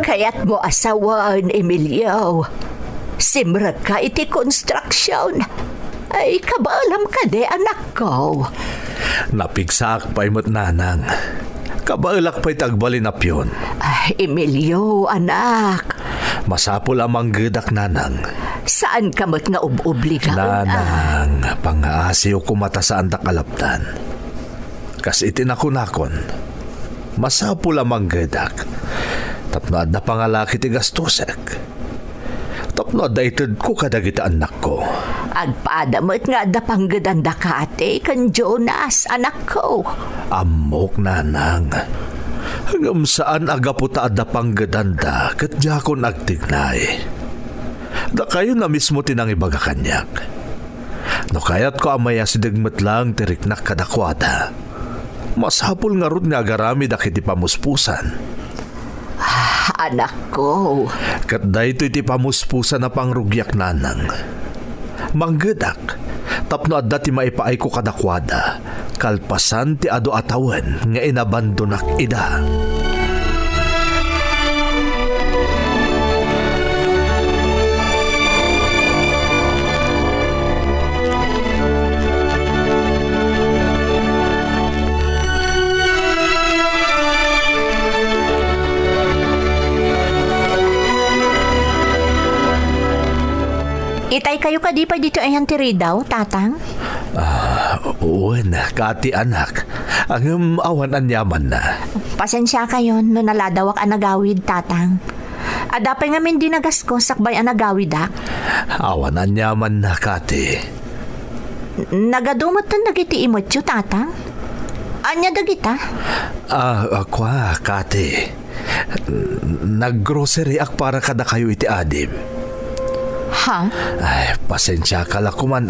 Kaya't mo asawan, Emilio. Simrag ka iti construction. Ay, kabalam ka de, anak ko. Napigsak pa'y mo't nanang. Kabailak pa'y tagbali na piyon. Ay, Emilio, anak. Masapol amang gedak nanang. Saan ka mo't nga ubligaw na? Nanang, pangaasiyo ko mata sa andak alaptan. Kas itinakon-akon. Masapol amang gedak. Tapno adda pangalaki ti gastusek. Tapno adda itid ko kadagita anak ko. Agpadamot nga da panggedanda ka ate kan Jonas, anak ko. Amok nanang. Hanggang saan agaputa adda panggedanda kat jakon agtignay. Da kayo na mismo tinang ibaga kanyak. No kayat ko amaya si degmet lang tiriknak kadakwada. Masapul nga rod nga agarami dakiti pamuspusan. Anak ko. Kat dayto iti pamuspusan na pangrugyak nanang. Manggedak, tapno adda ti maipaay ko kadakwada, kalpasan ti ado atawan nga inabandonak ida. Itay kayo kadipa dito ay hantiri daw, tatang? Oo na, kati anak. Ang awan anyaman na. Pasensya kayo, no naladawak anagawid, tatang. Adapay ngamin dinagas ko, sakbay anagawid, ak. Awan anyaman na, kati. Nagadumot na nagiti imot yu, tatang? Anya dagita? Akwa, kati. Naggrocery ak para kada kayo iti adim. Ha? Ay, pasensya ka lakuman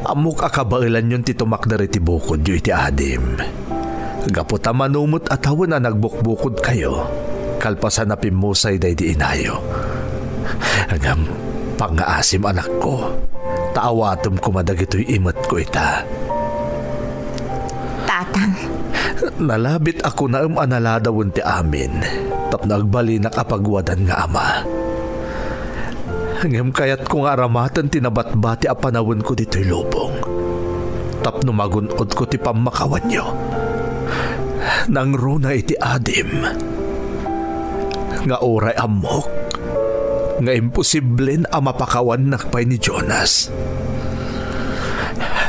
Amok akabailan yun ti tumakdari ti bukod yu iti adim. Gaputa manumot at hawan na nagbukbukod kayo. Kalpasan na pimusay day di inayo. Hanggang pangaasim anak ko. Taawatom ko madagito'y imat ko ita. Tatang. Nalabit ako na analadawon ti amin. Tap nagbali na kapagwadan nga ama. Hanggang kayat kong aramatan tinabatbati a panawon ko dito'y lubong. Tapno magunod ko ti pamakawan nyo. Nang runa iti adim. Nga oray amok. Nga imposible a mapakawan nakpay ni Jonas.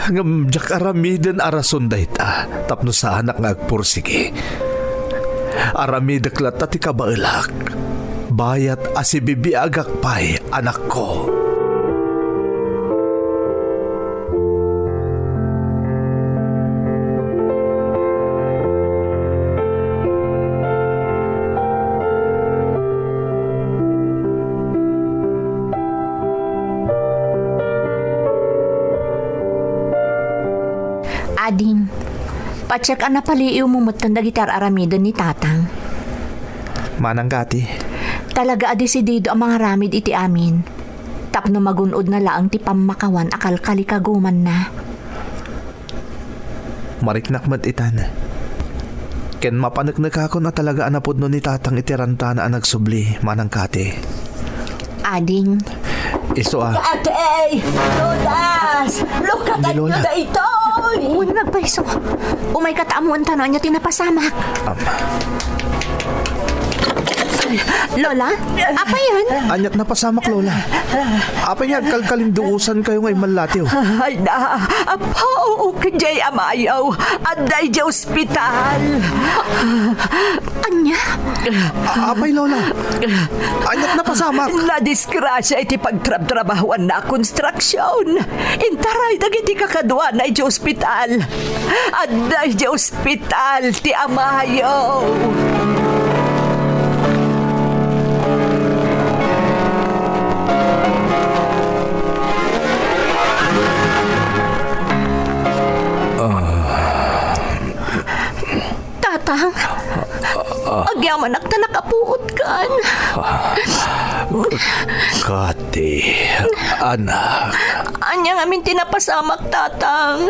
Hanggang jak aramiden arason dayta. Tapno sa anak nga agpursige. Aramidek lata ti kabailak. Bayat asibibiagak pa'y anak ko. Ading, pacheck na paliiw mo mutan da gitar aramidon ni tatang. Manang kati. Talaga adesidido ang mga ramid iti amin. Tapno magunod na laang ti pamakawan akal kalikaguman na. Mariknak mat itan. Ken mapanagnak ako na talaga anapod no ni tatang itiranta na nagsubli, manang kati. Ading. Iso Ate! Lolas! Lukatan nyo Lola. na ito! Una nagpaiso. Umay kataamuan tanon niya tinapasamak. Lola, apa yan? Anyat na pasamak, Lola. Apay nga, kalkalinduusan kayo ngay malatiw. Ay na, apaw, kajay amayaw, aday di ospital. Anya? Apay, Lola. Anyat na pasamak. Na-disgrasya iti pagtrab-trabahuan na konstruksyon. Intaray, dagiti kakadwa na iti ospital. Aday di ospital, ti amayaw. Tatang, agyaman ak ta nakapuot kan. Kati, anak, Anya ngamin tinapasamak, tatang.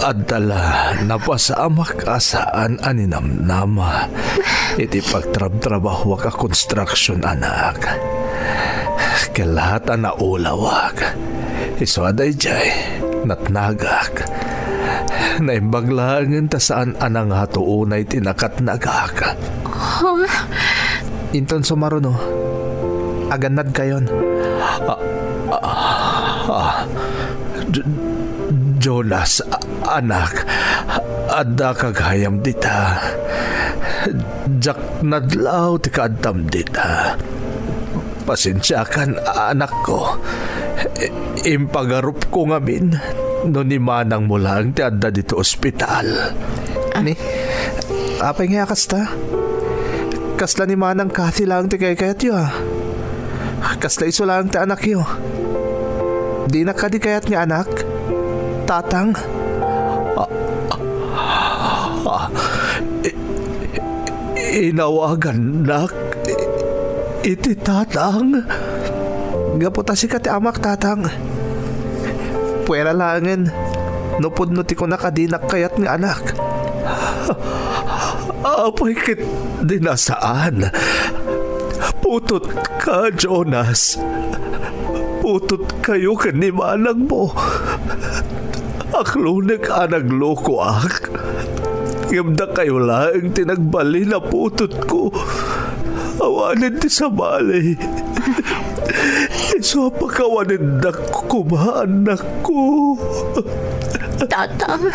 adala napasamak asaan aninamnama. Iti pagtrab-trabaho ka construction, anak. Kalahatan na ulawag. Iso aday jay, natnagak. Naimbaglangan ta saan anang hatuunay tinakatnagak. Inton sumaruno. Aganad kayon. Jonas, anak, adda kaghayam dita. Jak nadlaw ti kaadtam dita. Pasensya kan, anak ko. Impagarup ko ngamin no ni manang mo lang ti adda dito ospital. Ani? Apay nga kasta? Kasla ni manang Kathy lang ti kayat yo ah. Kasla iso lang ti anak yo. Di na ka di kayat nga anak? Tatang? Inawagan nak iti tatang. Gaputa si ka ti amak, tatang. Puwera langin. Nupod no ti ko nakadinak kayat nga anak. Apay kit dinasaan. Putot ka, Jonas. Putot kayo ni manang mo. Aklunek nagloko ak. Gamda kayo lang tinagbali na putot ko. Awanin ti sa balay. Iso pakawanin na kumaanak ko. Tatang,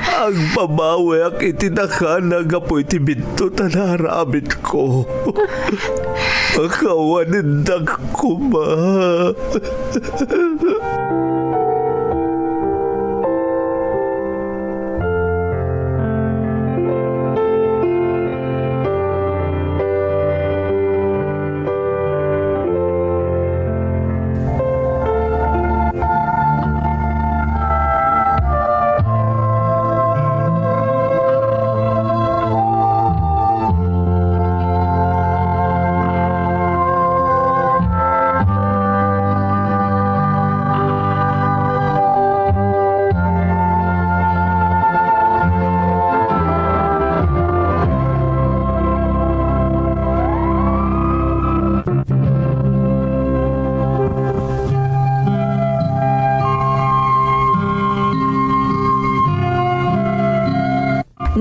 Ang babawi ak itinakana nga po iti binto tanaramit ko. Pakawanin na kuma.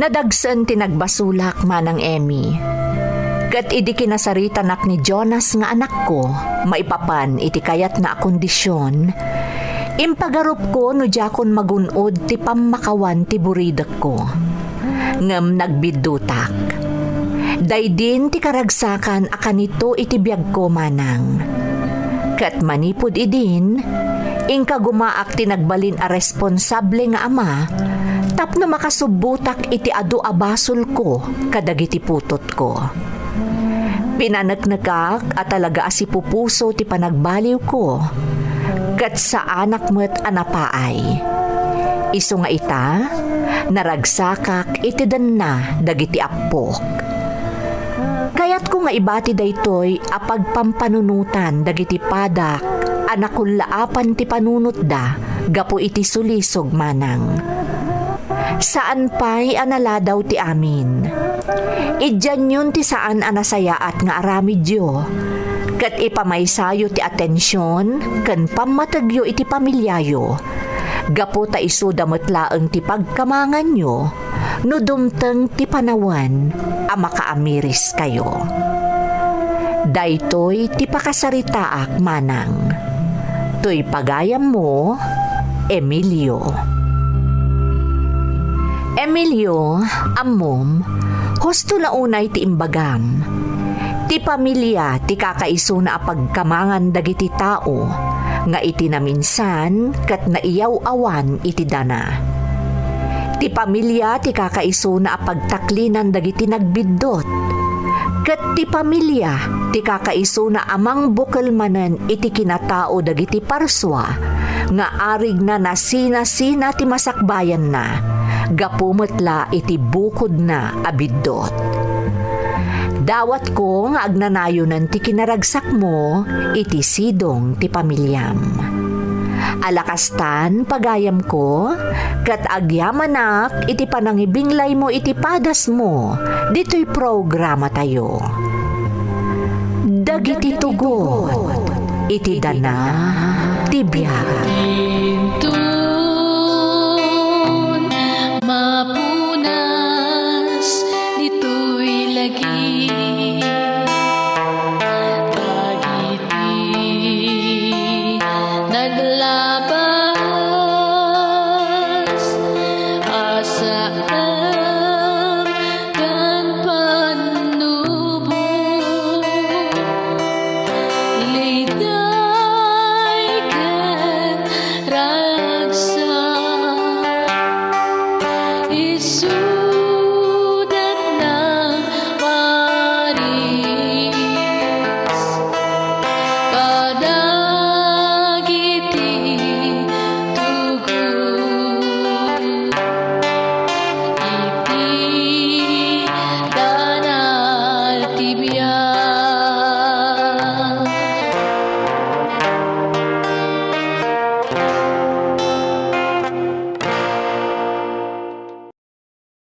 Nadagsan tinagbasulak manang Emmy. Kat idi kinasarita nak ni Jonas nga anak ko, maipapan iti kayat na kondisyon, impagarup ko no jakon magunod ti pamakawan ti buridak ko. Ngem nagbidutak. Daydin ti karagsakan akanito iti biyag ko manang. Kat manipod idin, ingka gumaak tinagbalin a responsable nga ama, tapno makasubutak iti adu abasol ko kadagiti putot ko. Pinanagnagak at talaga asipupuso ti panagbaliw ko, kat sa anak mo't anapaay. Isu nga ita, naragsakak iti dan na dagiti appok. Kayat ko nga ibati daytoy apagpampanunutan dagiti padak anakulaapan ti panunot da gapo iti sulisog manang. Saan pa'y analadaw ti amin. Idyan yun ti saan anasayaat nga aramidyo. Kat ipamaysayo ti atensyon, kan pamatagyo iti pamilyayo. Gapo ta iso damatlaeng ti pagkamangan nyo, no dumteng ti panawan a makaamiris kayo. Daytoy ti pakasaritaak manang. Toy pagayam mo, Emilio. Emilio, ammom, husto na unay ti imbagam. Ti pamilya ti kakaiso na apagkamangan dagiti tao, nga iti na minsan kat naiyaw awan iti dana. Ti pamilya ti kakaiso na apagtaklinan dagiti nagbiddot, kat ti pamilya ti kakaiso na amang bukelmanen iti kinatao dagiti parswa, nga arig na nasina-sina ti masakbayan na, gapumetla iti bukod na abiddot. Dawat ko nga agnanayonan ti kinaragsak mo, iti sidong ti pamilyam. Alakastan pagayam ko, kat agyamanak iti panangibinglay mo iti padas mo, dito'y programa tayo. Dagiti tugot, iti dana, ti biyak.